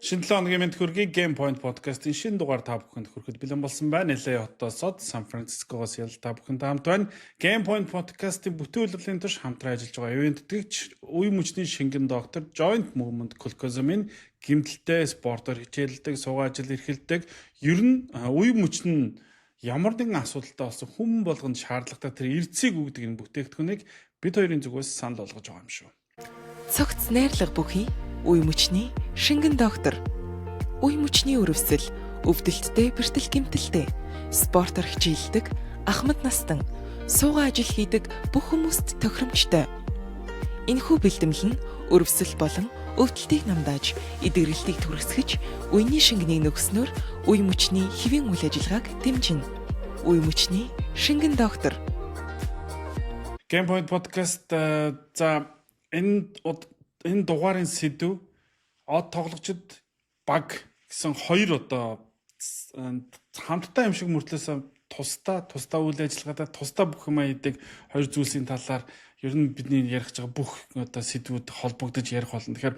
Шинэ 7 хоногийн мэд хүргэе Game Point podcast-ийн шинэ дугаар та бүхэнд хүрэхэд бэлэн болсон байна. LA хотоосод Сан Францискогоос ял та бүхэнд хамт байна. Game Point podcast-ийн бүтээллийн турш хамтран ажиллаж байгаа ивент тэтгэгч үе мөчний шингэн доктор Joint Movement Colcosum-ийн гэмтэлтэй спортоор хичээлдэг, суугаа ажил эрхэлдэг. Ер нь үе мөч нь ямар нэгэн асуудалтай болсон хүн болгонд шаардлагатай тэр эрдэсийг өгдөг энэ бүтээгдэхүүнийг бид хоёрын зүгээс санал болгож байгаа юм шүү. Цогц найрлага бүхий үе мөчний шингэн доктор. Үе мөчний өрөвсөл, өвдөлттэй, бэртэл гэмтэлтэй, спортоор хичээлдэг, ахмад настан, суугаа ажил хийдэг бүх хүмүүст тохиромжтой. Энэхүү бэлтгэл нь өрөвсөл болон өвдөлтийг намдааж, эдгэрэлтийг түргэсгэж, үений шингэнийг нөгснөөр үе мөчний хэвийн үйл ажиллагааг дэмжинэ. Үе мөчний шингэн доктор. Game Point podcast энэ дугаарын сэдв од тоглогчид баг гэсэн хоёр хамтдаа юм шиг мөртлөөс тусдаа үйл ажиллагаатай тусдаа бүх юм хийдэг хоёр зүйлсийн талаар ер нь бидний ярих байгаа бүх сэдвүүд холбогдож ярих болно. Тэгэхээр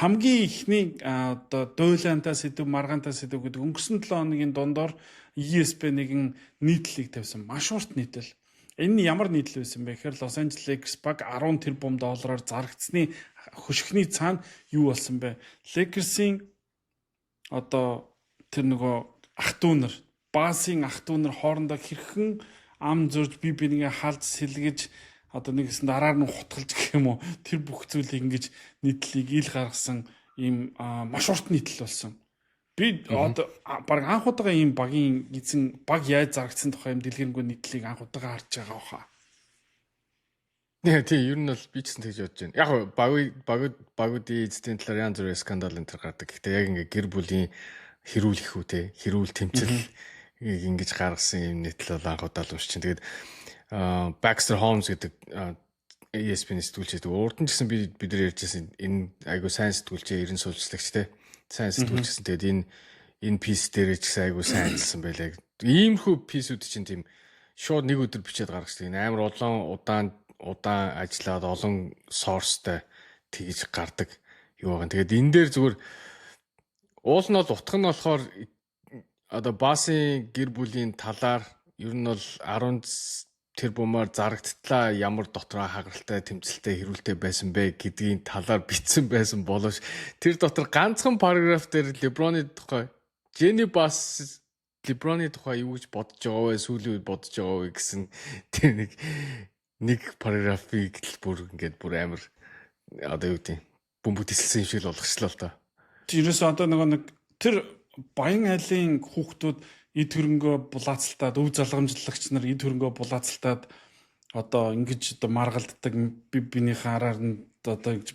хамгийн ихний дуйлаантай сэдв, маргаантай сэдв гэдэг өнгөрсөн 7 хоногийн дундор ESPN-ийн нийтлэлийг тавьсан маш урт нийтлэл. Энэ ямар нийтлэл байсан бэ гэхээр Лос Анжелес Lakers баг 10 тэрбум доллараар зарагдсны хөшгөний цаана юу болсон бэ? Lakers-ийн тэр нөгөө ах トゥ нар, Bass-ийн ах トゥ нар хоорондоо хэрхэн ам зурж бие бинийгээ халж сэлгэж нэгсэн дараар нь хутгалж гэх юм уу тэр бүх зүйлийг ингэж нийтлэлийг ил гаргасан ийм маш урт нийтлэл болсон. Би баг анх удаага ийм багийн эзэн баг яаж зарагдсан тухай юм дэлгэрэнгүй нийтлэлийг анх удаага харж байгаа хаа. Тийм ер нь бол би ч гэсэн тэгж бодож байна. Яг багуудын эзэдийн талаар янз бүрийн скандал энэ төр гардаг. Гэхдээ яг ингээ гэр бүлийн хэрүүл их үү те хэрүүл тэмцэл ингэж гаргасан юм нийтлэл бол анх удаал уншиж чинь. Тэгээд Baxter Holmes гэдэг ESPN сэтгүүлч гэдэг. Урд нь ч гэсэн бид нар ярьжсэн энэ айгуу сайн сэтгүүлч 90 суулжлагч те. Сайн сэтгүүлч гэсэн. Тэгээд энэ пис дээр ч гэсэн айгуу сайн ажилласан байлаа. Иймэрхүү писүүд чинь тийм шууд нэг өдөр бичээд гаргацдаг. Амар удаан ажиллаад олон сорстой тэгж гардаг юу байгаа. Тэгээд энэ дээр зүгээр уул нь бол утга нь болохоор Bass-ийн гэр бүлийн талаар ер нь бол 10 тэрбумаар зарагдтлаа ямар дотроо хагаралтай тэмцэлтэй хэрүүлтэй байсан бэ гэдгийн талаар бичсэн байсан боловч тэр дотор ганцхан параграф дээр LeBron-ы тухай Jenny Bass LeBron-ы тухай юу гэж бодож байгаа вэ сүүлийн үед бодож байгаа вэ гэсэн тэр нэг параграфыг бүр амар юу гэдэг бөмбөг тисэлсэн юм шиг л болгочлоо л доо. Тэрээс нэг тэр баян айлын хүүхдүүд эд хөрөнгөө булаацалтаад өв залгамжлагч нар эд хөрөнгөө булаацалтаад ингэж маргалддаг бинийхээ араар нь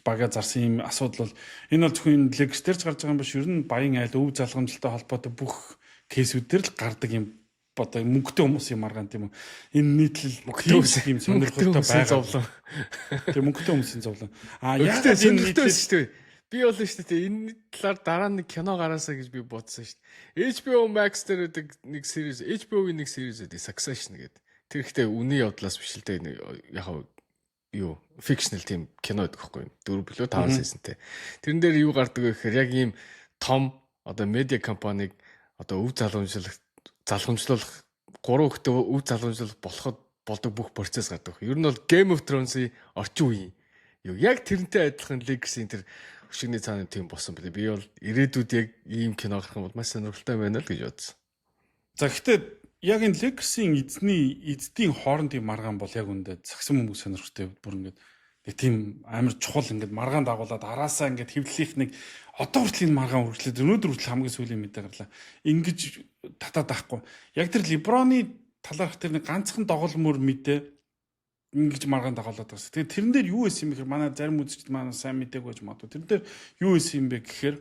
бага зарсан юм асуудал бол энэ бол зөвхөн Lakers дээр ч гарч байгаа юм биш. Ер нь баян айл өв залгамжлалтай холбоотой бүх кейсүүд дээр л гардаг юм. Мөнгөтэй хүмүүс юм маргаан тийм үү. Энэ нийтлэл мөнгөтэй юм сонирхолтой байгаа. Тийм мөнгөтэй хүмүүсийн зовлон. Яг энэ нийтлэл шүү дээ. Би бол шүү дээ энэ талаар дараа нэг кино гараасаа гэж би бодсон шүү дээ. HBO Max дээр нэг series, HBO-ийн нэг series гэдэг Succession гэдэг. Тэр ихтэй үний явдлаас биш л дээ яг юу fictional тийм кино гэдэг байхгүй юу? 4 билүү 5 seasonтэй. Тэрэн дээр юу гардаг вэ гэхээр яг ийм том медиа компаниг өв залгамжлуулах 3 хүүхдээ өв залгамжлуулах болдог бүх процесс гардаг. Ер нь бол Game of Thrones-ийн орчин үеийн юу яг тэрнтэй адилхан Lakers-ийн тэр хөшигний цаана тийм болсон билээ. Би бол ирээдүйд яг ийм кино гарах юм бол маш сонирхолтой байна л гэж бодсон. За гэхдээ яг энэ Lakers-ийн эзэдийн хоорондын маргаан бол яг үндэ загсан хүмүүс сонирхолтой бүр ингээд тийм амар чухал ингээд маргаан дагуулад араасаа ингээд хэвлэлийнх нэг одоо хүртэл энэ маргаан үргэлжлээд өнөөдөр хүртэл хамгийн сүүлийн мэдээ гарлаа. Ингэж татаад байхгүй. Яг тэр LeBron-ы талаарх тэр нэг ганцхан доголмөр мэдээ ингэж маргаан дагуулад байгаа. Тэгээд тэрэн дээр юу исэн юм бэ гэхээр манай зарим үзэгчд манай сайн мэдээгүй байж магадгүй. Тэрэн дээр юу исэн юм бэ гэхээр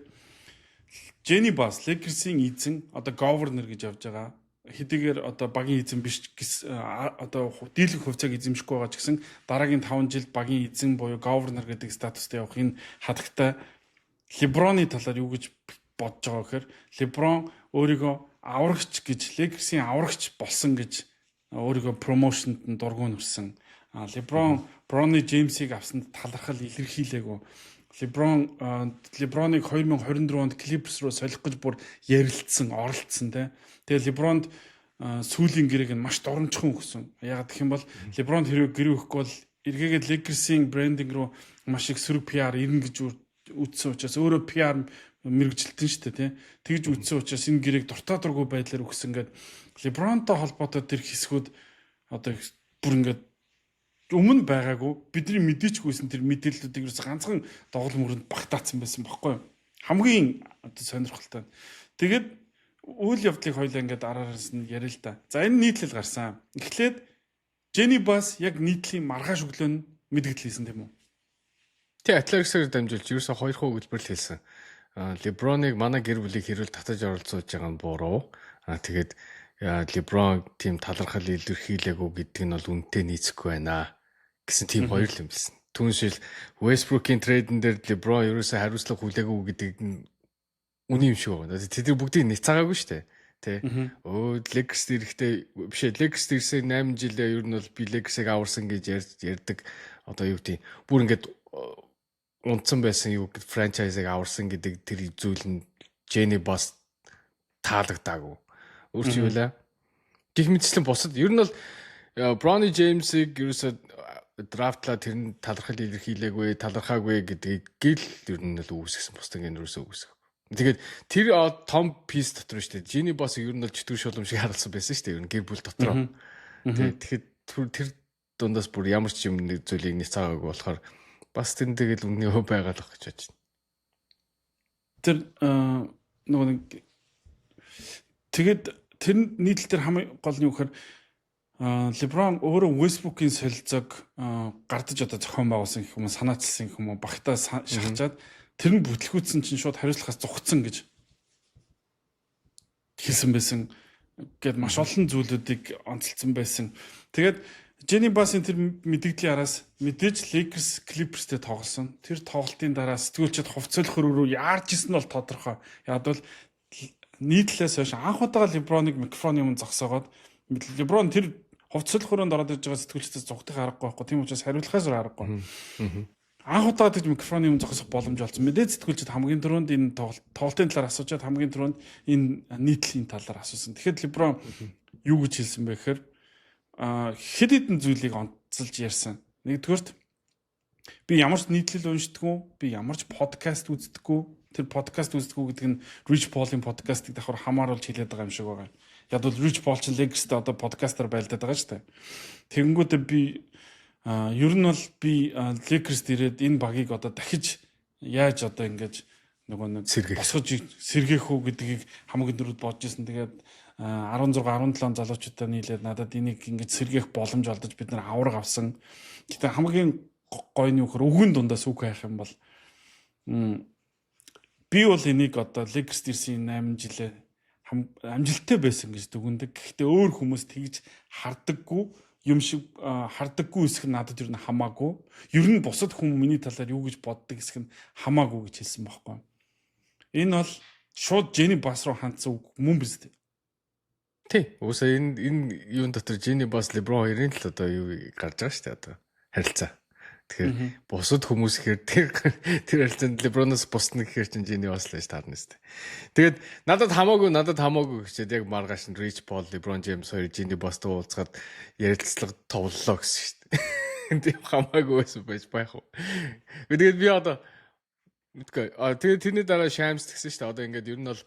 Jenny Bass Lakers-ийн эзэн governor гэж явж байгаа. Хэдийгээр багийн эзэн биш дийлэнх хувьцааг эзэмшихгүй байгаа ч гэсэн дараагийн 5 жилд багийн эзэн буюу governor гэдэг статустай явах энэ хадагтай LeBron-ы талаар юу гэж бодож байгаа гэхээр LeBron өөрийгөө аврагч гэж Lakers-ийн аврагч болсон гэж өөрийгөө промошнд нь дургуун өрсөн. LeBron Bronny James-ийг авсанд талархал илэрхийлээгүй. LeBron-ыг 2024 онд Clippers руу солих гэж бүр ярилцсан, оролцсон тий. Тэгээ LeBron-д сүүлийн гэрээг нь маш дурамжхан өгсөн. Ягаад гэх юм бол LeBron хэрэг гэрээ өгөхгүй бол эргээгээд Lakers-ийн брендинг руу маш их сөрөг PR ирнэ гэж үзсэн учраас өөрөө PR мэрэгжилтэн шүү дээ тий. Тэгж үзсэн учраас энэ гэрээг дуртай дургүй байдлаар өгсөн гэдэг LeBron-той холбоотой тэр хэсгүүд одоо бүр ингээд өмнө байгаагүй бидний мэдээчгүйсэн тэр мэдээллүүдийг ерөөс ганцхан доголм мөрөнд багтаацсан байсан байхгүй юу? Хамгийн одоо сонирхолтой. Тэгээд үйл явдлыг хоёлаа ингээд араараас нь яриа л да. За энэ нийтлэл гарсан. Эхлээд Jenny Bass яг нийтлийн маргааш өглөө нь мэдгдэл хийсэн тийм үү? Тэ Athletics-ээр дамжуулж ерөөсө 2 хөвөлбөрл хэлсэн. LeBron-ыг манай гэр бүлийг хэрүүл татаж оролцуулж байгаа нь буруу. Тэгээд LeBron тийм талархал илэрхийлээгүй гэдэг нь бол үнэтэй нийцэхгүй байна гэсэн тийм хоёр л юм байсан. Түүншил Westbrook-ийн трейдэн дээр LeBron ерөөсө хариуцлага хүлээгүй гэдэг нь үний юм шиг байна. Тэд бүгдийг няцаагаагүй шүү дээ. Тэ. Lakers ирэхдээ биш ээ Lakers ирсэн 8 жилээ ер нь бол би Lakers-ыг аварсан гэж ярьдаг. Одоо юу гэдэг бүр ингээд унтсан байсан юу гэдэг франчайзыг аварсан гэдэг тэр зүйл нь Jenny Bass таалагдаагүй. Өөрчн байлаа. Гэх мэтчлэн бусад ер нь бол Bronny James-ыг ерөөсө драфтлаа тэр нь талархал илэрхийлээгүй, талархаагүй гэдгийг гэл ер нь л үүсгэсэн бусдыг энэ ерөөсө үүсгэх. Тэгээд тэр том пис дотор шүү дээ. Jenny Bass ер нь бол чөтгөр шулам шиг харагдсан байсан шүү дээ. Ер нь гэр бүл дотор. Тэгэхээр тэр дундаас бүр ямар ч юм нэг зүйлийг няцаагаагүй болохоор бас тэр тэгэл үнний хөв байгаад байх гэж бодож байна. Тэр нөгөө нэг тэгээд тэр нийтлэл тэр хамгийн гол нь юу гэхээр LeBron өөрөө Westbrook-ийн солилцоог гардаж одоо зохион байгуулсан гэх юм уу, санаачилсан гэх юм уу, багтаа шахажаад тэр нь бүтлгүүцсэн чинь шууд хариуцлагаас зугцсан гэж хэлсэн байсан. Гэт маш олон зүйлүүдийг онцлцсан байсан. Тэгээд Jenny Bass-ын тэр мэдээллийн араас мэдээж Lakers Clippers-тэй тоглосон. Тэр тоглолтын дараа сэтгүүлчид хувцсолох руу яарч исэн нь бол тодорхой. Яг бол нийтлээс хойш анх удаага LeBron-ыг микрофоны өмнө зогсоогоод LeBron тэр хувцсолох руунд ороод ирж байгаа сэтгүүлчдээс зугтах аргагүй байхгүй. Тийм учраас хариулахаас аргагүй. Анх удаага тэр микрофоны өмнө зогсох боломж олсон. Мэдээж сэтгүүлчид хамгийн түрүүнд энэ тоглолтын талаар асуучаад хамгийн түрүүнд энэ нийтлийн талаар асуусан. Тэгэхээр LeBron юу гэж хэлсэн бэ гэхээр хэд хэдэн зүйлийг онцолж ярьсан. Нэгдүгээрт би ямар ч нийтлэл уншдаггүй, би ямар ч подкаст үздэггүй. Тэр подкаст үздэггүй гэдэг нь Rich Paul-ийн подкастыг давхар хамааруулж хэлээд байгаа юм шиг байгаа. Яг бол Rich Paul ч Lakers-тэй одоо подкастер байлдаад байгаа шүү дээ. Тэгэнгүүтээ би ер нь бол би Lakers-д ирээд энэ багийг одоо дахиж яаж одоо ингэж нөгөө нэг босгож сэргээх үү гэдгийг хамгийн дөрөвд бодож ирсэн. Тэгээд 16 17 залуучуудаа нийлээд надад энийг ингэж сэргээх боломж олдож бид нар авраг авсан. Гэтэ хамгийн гоё нь юу гэхээр өвгөн дундаас үг хайх юм бол би бол энийг одоо Lakers ирсэн 8 жилээ амжилттай байсан гэж дүгнэдэг. Гэхдээ өөр хүмүүс тэгж хардаггүй юм шиг хардаггүй хэсэг нь надад ер нь хамаагүй. Ер нь бусад хүмүүс миний талаар юу гэж боддог хэсэг нь хамаагүй гэж хэлсэн байхгүй. Энэ бол шууд Jenny Bass руу хандсан үг мөн биз дээ. Тий. Уусаа энэ юун дотор Jenny Bass LeBron хоёрын л одоо юу гарч байгаа шүү дээ одоо харилцаа. Тэгэхээр бусад хүмүүс ихээр тэр харилцаанд LeBron-оос бусна гэхээр чинь Jenny Bass л таарна шүү дээ. Тэгээд надад хамаагүй гэчихэд яг маргааш нь Rich Paul, LeBron James хоёр Jenny Bass-тай уулзгаад ярилцлага товллоо гэсэн шүү дээ. Тийм хамаагүй байсан байж байх уу. Тэгээд би одоо мэдгүй. Тэгээд тэрний дараа Shams гэсэн шүү дээ. Одоо ингээд ер нь бол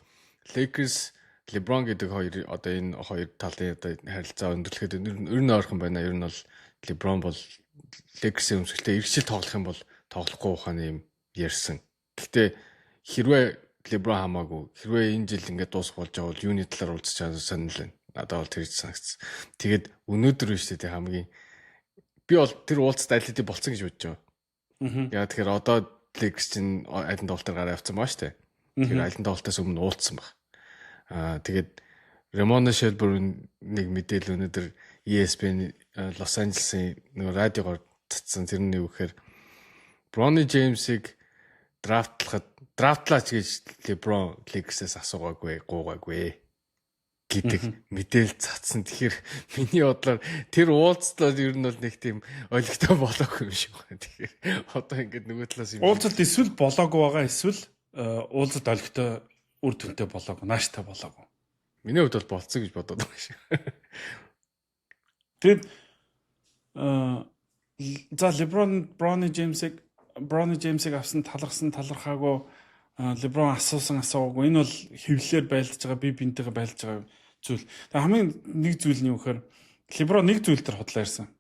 Lakers LeBron гэдэг хоёр одоо энэ хоёр талын одоо харилцаа өндөрлөхөд ер нь ойрхон байна. Ер нь бол LeBron бол Lakers-ийн өмсгөлтэй эргчил тоглох юм бол тоглохгүй ухааны юм ярьсан. Гэхдээ хэрвээ LeBron хамаагүй хэрвээ энэ жил ингээд дуусах болж байгаа бол юуны талаар уулзч байгаа сонирхол байна. Надад бол тэр санагдсан. Тэгээд өнөөдөр биш үү хамгийн би бол тэр уулзалт аль хэдийн болцсон гэж бодож байгаа. Яа тэгэхээр одоо Lakers чинь аль нь тоглолтоор гараа авсан баа штэ. Тэгэхээр аль нь тоглолтоос өмнө уулзсан баг. Тэгээд Ramona Shelburne нэг мэдээлэл өнөөдөр ESPN Лос Анжелесын нэг радиогоор цацсан. Тэр нь юу гэхээр Bronny James-ыг драфтлаач гэж LeBron Lakers-аас асуугаагүй, гуугаагүй. гэдэг мэдээлэл цацсан. Тэгэхээр миний бодлоор тэр уулзлаад ер нь бол нэг тийм олигтой болоогүй юм шиг байна. Тэгэхээр одоо ингээд нөгөө талаас юм. Уулзалт эсвэл болоогүй байгаа эсвэл уулзалт олигтой үр дүнтэй болоогүй, нааштай болоогүй. Миний хувьд бол болцсон гэж бодоод байгаа шиг. Тэгээд за Брони Джеймсийг авсан талархаагүй LeBron асуусан асуугаагүй. Энэ бол хөвлөөр байлдаж байгаа, би бинтэйгээ байлдаж байгаа зүйл. Тэгээ хамгийн нэг зүйл нь юу гэхээр LeBron нэг зүйл дээр худлаа ирсэн.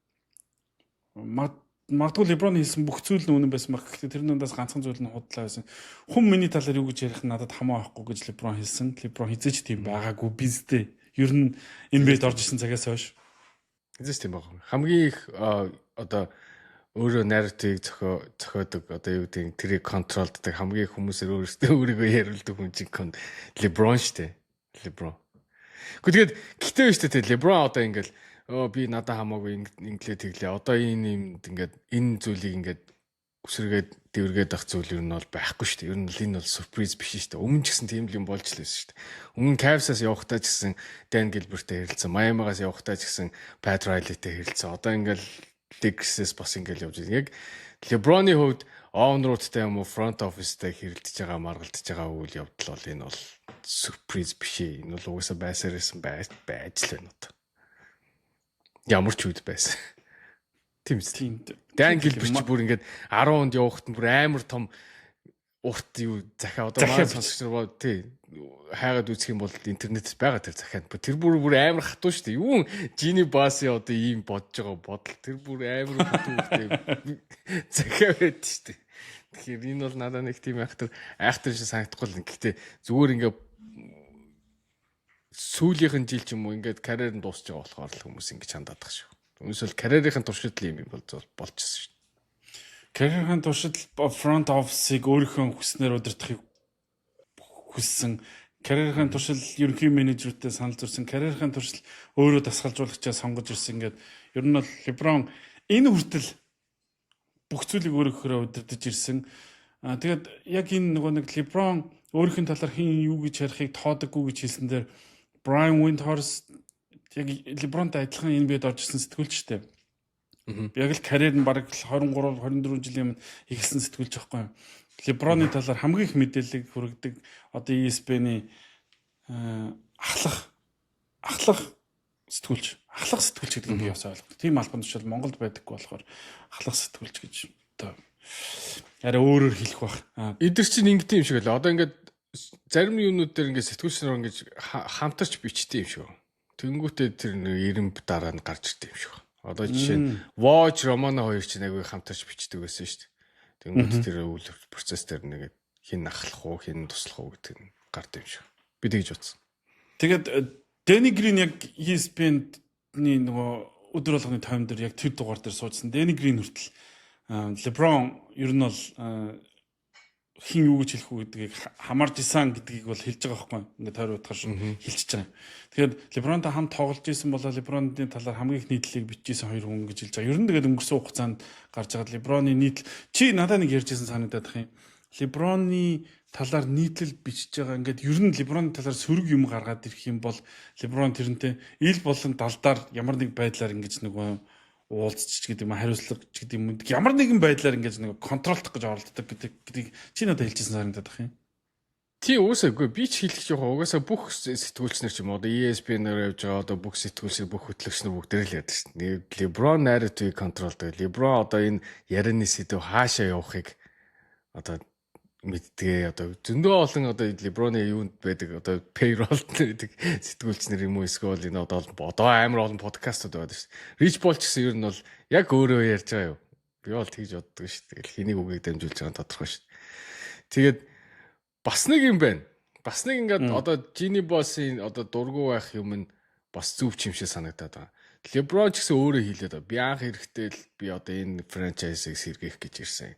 Магадгүй LeBron хэлсэн бүх зүйл нь үнэн байсан баг. Гэхдээ тэр нүндээс ганцхан зүйл нь худлаа байсан. Хүн миний талаар юу гэж ярих надад хамаа авахгүй гэж LeBron хэлсэн. LeBron хизээч тийм байгаагүй биздээ. Ер нь NBA-д орж исэн цагаас хойш. Хизээч тийм байгаа. Хамгийн их одоо өөрөө нарративыг зохиодог одоо юу гэдэг тэрийг контролддаг хамгийн хүмүүсээр өөрийгөө яриулдаг хүн чинь LeBron штэ. LeBron. Гэхдээ штэ LeBron одоо ингээл би надад хамаагүй инглээ тэглээ. Одоо энэ ингээд энэ зүйлийг ингээд өсргээд дэвэргээд ах зүйл ер нь бол байхгүй штэ. Ер нь энэ бол сюрприз биш штэ. Өмнө ч гэсэн тийм л юм болж л байсан штэ. Өмнө Cavs-аас явахдаа ч гэсэн Dan Gilbert-тэй хэрэлцсэн. Miami-гаас явахдаа ч гэсэн Pat Riley-тэй хэрэлцсэн. Одоо ингээл Lakers-с бас ингээл явж байгаа. Яг LeBron-ы хувьд owner-уудтай юм уу front office-тай хэрэлдэж байгаа, маргалдаж байгаа үйл явдал бол энэ бол сюрприз биш ээ. Энэ бол угаасаа байсаар байсан байж л байна одоо. Ямар ч үед байсан. Тийм үү. Dan Gilbert ч бүр ингээд 10 онд явахад бүр амар том урт юу захиа одоо маань сонсогч нар боо тий хайгаад үзэх юм бол интернетс байгаа тэр захиад тэр бүр амар хатуу шүү дээ. Юу Жини Баси одоо ийм бодож байгаа бодол тэр бүр амар хатуу захиа байд шүү дээ. Тэгэхээр энэ бол надад нэг тийм айхтар шиг санагдахгүй л. Гэхдээ зүгээр ингээд сүүлийнхэн жил ч юм уу ингээд карьер нь дуусч байгаа болохоор л хүмүүс ингэж хандаад байгаа шүү. Үүнээс л карьерийн туршилт юм болчихсон шүү. Карьерийн туршилт front office-ыг өөрийнхөө хүснээр удирдахыг хүссэн. Карьерийн туршил ерөнхий менежертэй санал зурсан. Карьерийн туршил өөрөө дасгалжуулагчаа сонгож ирсэн. Ингээд ер нь бол LeBron энэ хүртэл бүх зүйлийг өөрөөхөө удирдах ирсэн. Тэгээд яг энэ нөгөө нэг LeBron өөрийнхөө талаар хин юу гэж ярихыг тоодоггүй гэж хэлсэн дээр Brian Windhorst яг LeBron-тай адилхан NBA-д орж ирсэн сэтгүүлчтэй. Яг л карьер нь бараг 23 24 жилийн өмнө эхэлсэн сэтгүүлч байхгүй юу. LeBron-ы талаар хамгийн их мэдээлэл хүргэдэг одоо ESPN-ы ахлах сэтгүүлч гэдэг нь би бас ойлгодог. Тийм албан тушаал Монголд байдаггүй болохоор ахлах сэтгүүлч гэж одоо арай өөрөөр хэлэх бах. Эдгэр чинь ингэ тийм шиг л одоо ингээд зарим юмнууд дээр ингээд сэтгүүлч нар ингэж хамтарч бичдэг юм шиг. Тэнгүүтээ тэр 90 дараа нь гарч ирдэг юм шиг. Одоо жишээ нь Watch Romano хоёр ч нэг хамтарч бичдэг байсан шүү дээ. Тэнгүүд тэр үйл процесс дээр нэг хин ахлах уу, хин туслах уу гэдэг нь гард юм шиг. Би тэгж утсан. Тэгээд Danny Green яг ESPN-ний нөгөө өдөр болгоны тайм дээр яг тэр дугаар дээр суужсан. Danny Green хүртэл LeBron ер нь бол хин юу гэж хэлэх үү гэдгийг хамарж исэн гэдгийг бол хэлж байгаа байхгүй. Ингээд тойр утгаар шүү хэлчихэж байгаа. Тэгэхээр LeBron-тай хамт тоглож исэн болоо LeBron-ны талаар хамгийн их нийтлэлийг бичижсэн хоёр хүн гэж хэлж байгаа. Ер нь тэгээд өнгөрсөн хугацаанд гарч байгаа LeBron-ы нийтлэл чи надад нэг ярьжсэн санагдаад их юм. LeBron-ы талаар нийтлэл бичиж байгаа. Ингээд ер нь LeBron-ы талаар сөрөг юм гаргаад ирэх юм бол LeBron тэрнтэй ил болон далдаар ямар нэг байдлаар ингэж нөгөө уулзч гэдэг юм хариуцлага гэдэг юм ямар нэгэн байдлаар ингэж нэг контролдох гэж оролддог гэдэг чи надад хэлжсэн санагдаад байна. Тий уусаагүй би ч хэлэх жоох угаасаа бүх сэтгүүлчнэр ч юм одоо ESPN-ээр явж байгаа одоо бүх сэтгүүлчид бүх хөтлөгчнөр бүгдээр л яадаг шүү дээ. LeBron narrative контролдог. LeBron одоо энэ ярианы сэдв хаашаа явахыг одоо мэддэг. Одоо зөндөө олон одоо LeBron-ы юунд байдаг одоо payroll гэдэг сэтгүүлчнэр юм уу эсвэл энэ одоо амар олон подкастууд байдаг шүү дээ. Rich Paul ч гэсэн ер нь бол яг өөрөө ярьж байгаа юу. Би бол тэгж боддог шүү дээ. Хэнийг үгийг дамжуулж байгаа нь тодорхой шүү дээ. Тэгээд бас нэг юм байна. Бас нэг ингээд одоо Jimmy Boss-ийн одоо дургу байх юм нь бас зүв чимшээ санагдаад байгаа. LeBron ч гэсэн өөрөө хэлээд байгаа. Би анх эрэхтэй л би одоо энэ франчайзыг сэргээх гэж ирсэн.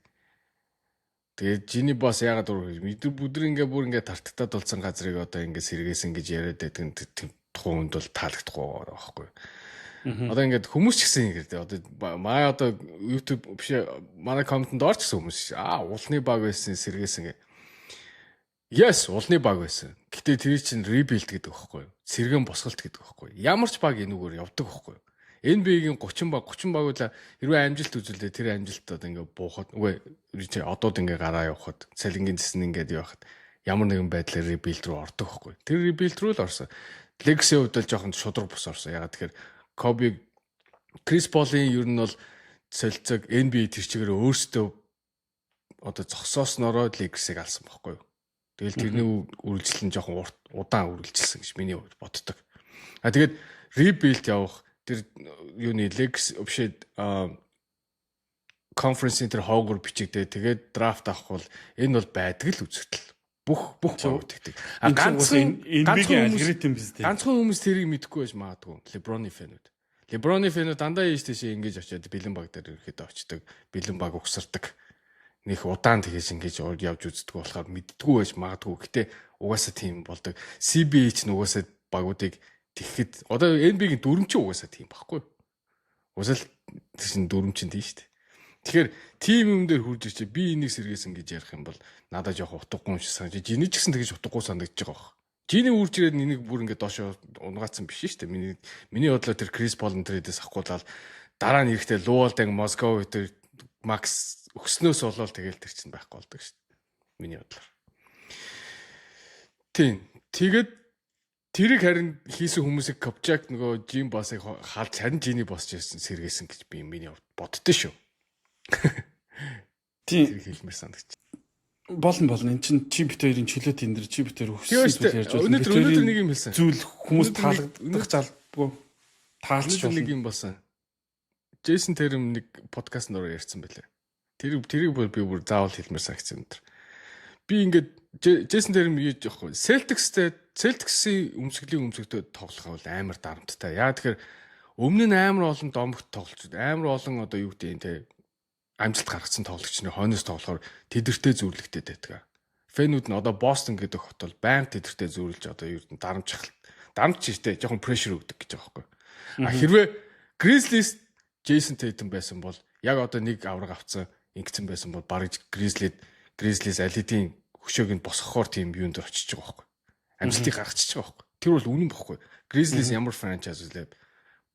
Тэгээд Jimmy Boss яагаад бүдэр ингээ бүр ингээ тартагтаад болсон газрыг одоо ингээ сэргээсэн гэж яриад байдаг тухайд бол таалагдахгүй байгаа байхгүй. Одоо ингээд хүмүүс ч гэсэн ингэдэг. Одоо маа одоо YouTube биш манай комментэнд орч гэсэн хүмүүс уулны баг байсан сэргээсэн гэ. Yes, улны баг байсан. Гэтэ тэр чинь rebuild гэдэг байхгүй юу? Сэргэн босголт гэдэг байхгүй юу? Ямар ч баг энүүгээр явдаг байхгүй юу? NBA-гийн 30 багуудаа хэрвээ амжилт үзүүлээ тэр амжилтад ингээ буухад үгүй одоод ингээ гараа явахад цалингийн зэсэн ингээд явахад ямар нэгэн байдлаар rebuild руу ордог байхгүй юу? Тэр rebuild руу л орсон. Legacy хувьд л жоохон шудраг бус орсон. Ягаад тэгэхээр Kobe Chris Paul-ийн ер нь бол солилцоог NBA тэр чигээр өөрсдөө одоо зогсооснороо Lakers-ыг алсан байхгүй юу? Тэгэл тэрний үргэлжлэл нь жоохон удаан үргэлжилсэн гэж миний хувьд боддог. Тэгээд rebuild явах тэр юуны Lakers вообще conference center хоогоор бичигдээ тэгээд draft авах бол энэ бол байдаг л үзэгдэл. Бүх багууд тэгдэг. Ганцхан NBA-ийн алгоритм биз дээ. Ганцхан хүмүүс тэрийг мэдэхгүй байж магадгүй. LeBron-ы фэнүүд. LeBron-ы фэнүүд дандаа ийш тийш ингэж очиод бэлэн баг дээр ирэхэд очдог. Бэлэн баг угсардаг. Нэх удаан тэгэж ингэж явж үздэг болохоор мэддэггүй байж магадгүй. Гэтэ угаасаа тийм болдог. CBA ч угаасаа багуудыг тэгэхэд одоо NBA-гийн дүрм чинь угаасаа тийм байхгүй. Угаасаа л тийм дүрм чинь тийм шүү дээ. Тэгэхээр тим юм дээр хурж ирчээ би энийг сэргээсэн гэж ярих юм бол надад жоох утгагүй юм шиг санаж. Жиний ч гэсэн тэгэж утгагүй санагдаж байгаа баг. Жиний үрж ирээд энийг бүр ингэ доошоо унгаацсан биш шүү дээ. Миний бодлоо тэр Chris Paul нэрээс авахгүйдаад дараа нь ирэхдээ Luol-даг Москов тэр Макс өгснөөс болоод тэгэл тэр чинь байхгүй болдог шүү дээ. Миний бодлоор. Тийм. Тэгээд тэрийг харин хийсэн хүмүүсийг Kopchak нөгөө Jim Boss-ыг халж харин Jimmy Boss гэсэн сэргээсэн гэж би миний боддоо шүү. Тийм хэлмээр санагч. Болно. Энд чинь чи бит хоёрын чөлөөт энэ дэр чи бит хоёр өссөн зүйл ярьж байна. Өнөөдөр нэг юм хэлсэн. Зүйл хүмүүс таалагдах залбгүй таалж нэг юм болсон. Jason Tatum нэг подкаст нөр ярьсан байлээ. Тэрийг би бүр заавал хэлмээр санагцсан өндөр. Би ингээд Jason Tatum юу яахгүй. Celtics-ийн өмсгөдөд тоглох бол амар дарамттай. Яа тэгэхээр өмнө нь амар олон домогт тоглолцсон. Амар олон одоо юу гэдэг юм те амжилт гаргацсан тоглогчны хойноос тоглохоор тэдэртэй зүрлэгтэй байдаг. Фэнүүд нь одоо Бостон гэдэг хот бол байнга тэдэртэй зүрлж одоо юу гэдэг дарамтч штэ жоохон прешэр өгдөг гэж байгаа байхгүй. А хэрвээ Grizzlies Jason Tatum байсан бол яг одоо нэг авраг авцсан ингэсэн байсан бол барыг Grizzlies алидийн хөшөөг нь босгохоор тийм юунд очиж байгаа байхгүй. Амжилтыг гаргачихж байгаа байхгүй. Тэр бол үнэн бохгүй. Grizzlies ямар франчайз үлээ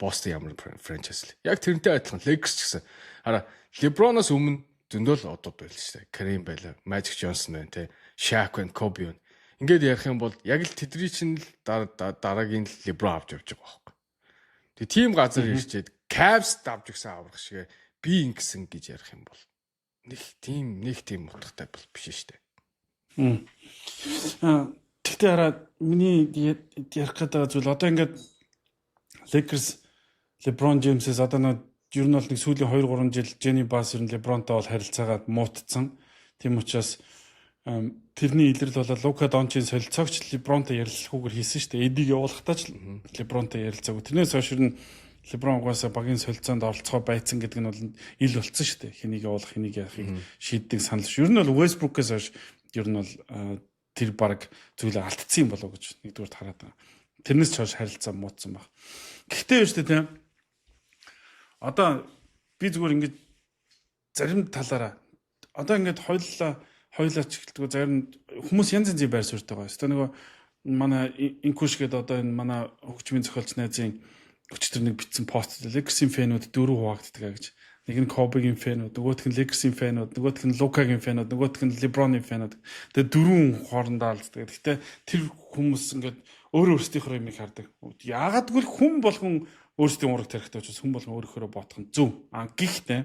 Бостон ямар франчайз л. Яг тэрнтэй адилхан Lakers ч гэсэн. Хараа LeBron-оос өмнө зөндөл одод байл шүү дээ. Kareem байла, Magic Johnson байна те, Shaq байна, Kobe байна. Ингээд ярих юм бол яг л тэдний чинь дараагийн LeBron авч явж байгаа байхгүй. Тэгээ тийм газар ирчээд Cavs давж гисэн аврах шиг би ингэсэн гэж ярих юм бол нэг тийм утгатай бол биш шүү дээ. Тэгтээ хараа миний ярих гэдэг зүйл одоо ингээд Lakers LeBron James-с одоо нэг ер нь бол нэг сүүлийн 2-3 жил Jenny Bass ер нь LeBron-тай бол харилцаагаа муутцсан. Тийм учраас тэрний илрэл болоод Luka Doncic солилцоогч LeBron-тай ярилцлаггүйгээр хийсэн шүү дээ. Эдийг явуулахдаа ч LeBron-тай ярилцаагүй. Тэрнээс хойш ер нь LeBron угаасаа багийн солилцоонд оролцохоо байцсан гэдэг нь бол ил болцсон шүү дээ. Хэнийг явуулах, хэнийг яахыг шийддэг санал ш. Ер нь бол Westbrook-ээс хойш ер нь бол тэр баг зүйлээ алдсан юм болоо гэж нэгдүгээр хараад байгаа. Тэрнээс ч хойш харилцаа муутсан баг. Гэхдээ юу шүү дээ тийм. Одоо би зүгээр ингэж зарим талаараа одоо ингэж хоёлаа чиглэлтгүй зарим хүмүүс янз янзын байр суурьтай байгаа. Өөртөө нөгөө манай инкуш гэдэг одоо энэ манай хөгжмийн зохиолч найзын өчтөр нэг бичсэн пост Lakers-ийн фэнүүд дөрөв хуваагддаг гэж. Нэг нь Kobe-гийн фэнүүд, нөгөөх нь Lakers-ийн фэнүүд, нөгөөх нь Luka-гийн фэнүүд, нөгөөх нь LeBron-ийн фэнүүд. Тэгээ дөрвөн хоорондоо алддаг. Гэхдээ тэр хүмүүс ингэж өөрсдийнхөө юмыг хардаг. Яагаад гэвэл хүн болгон өөрсдийн ураг тарихтай учраас хүн болгон өөрөөрөө бодох нь зөв. Гэхдээ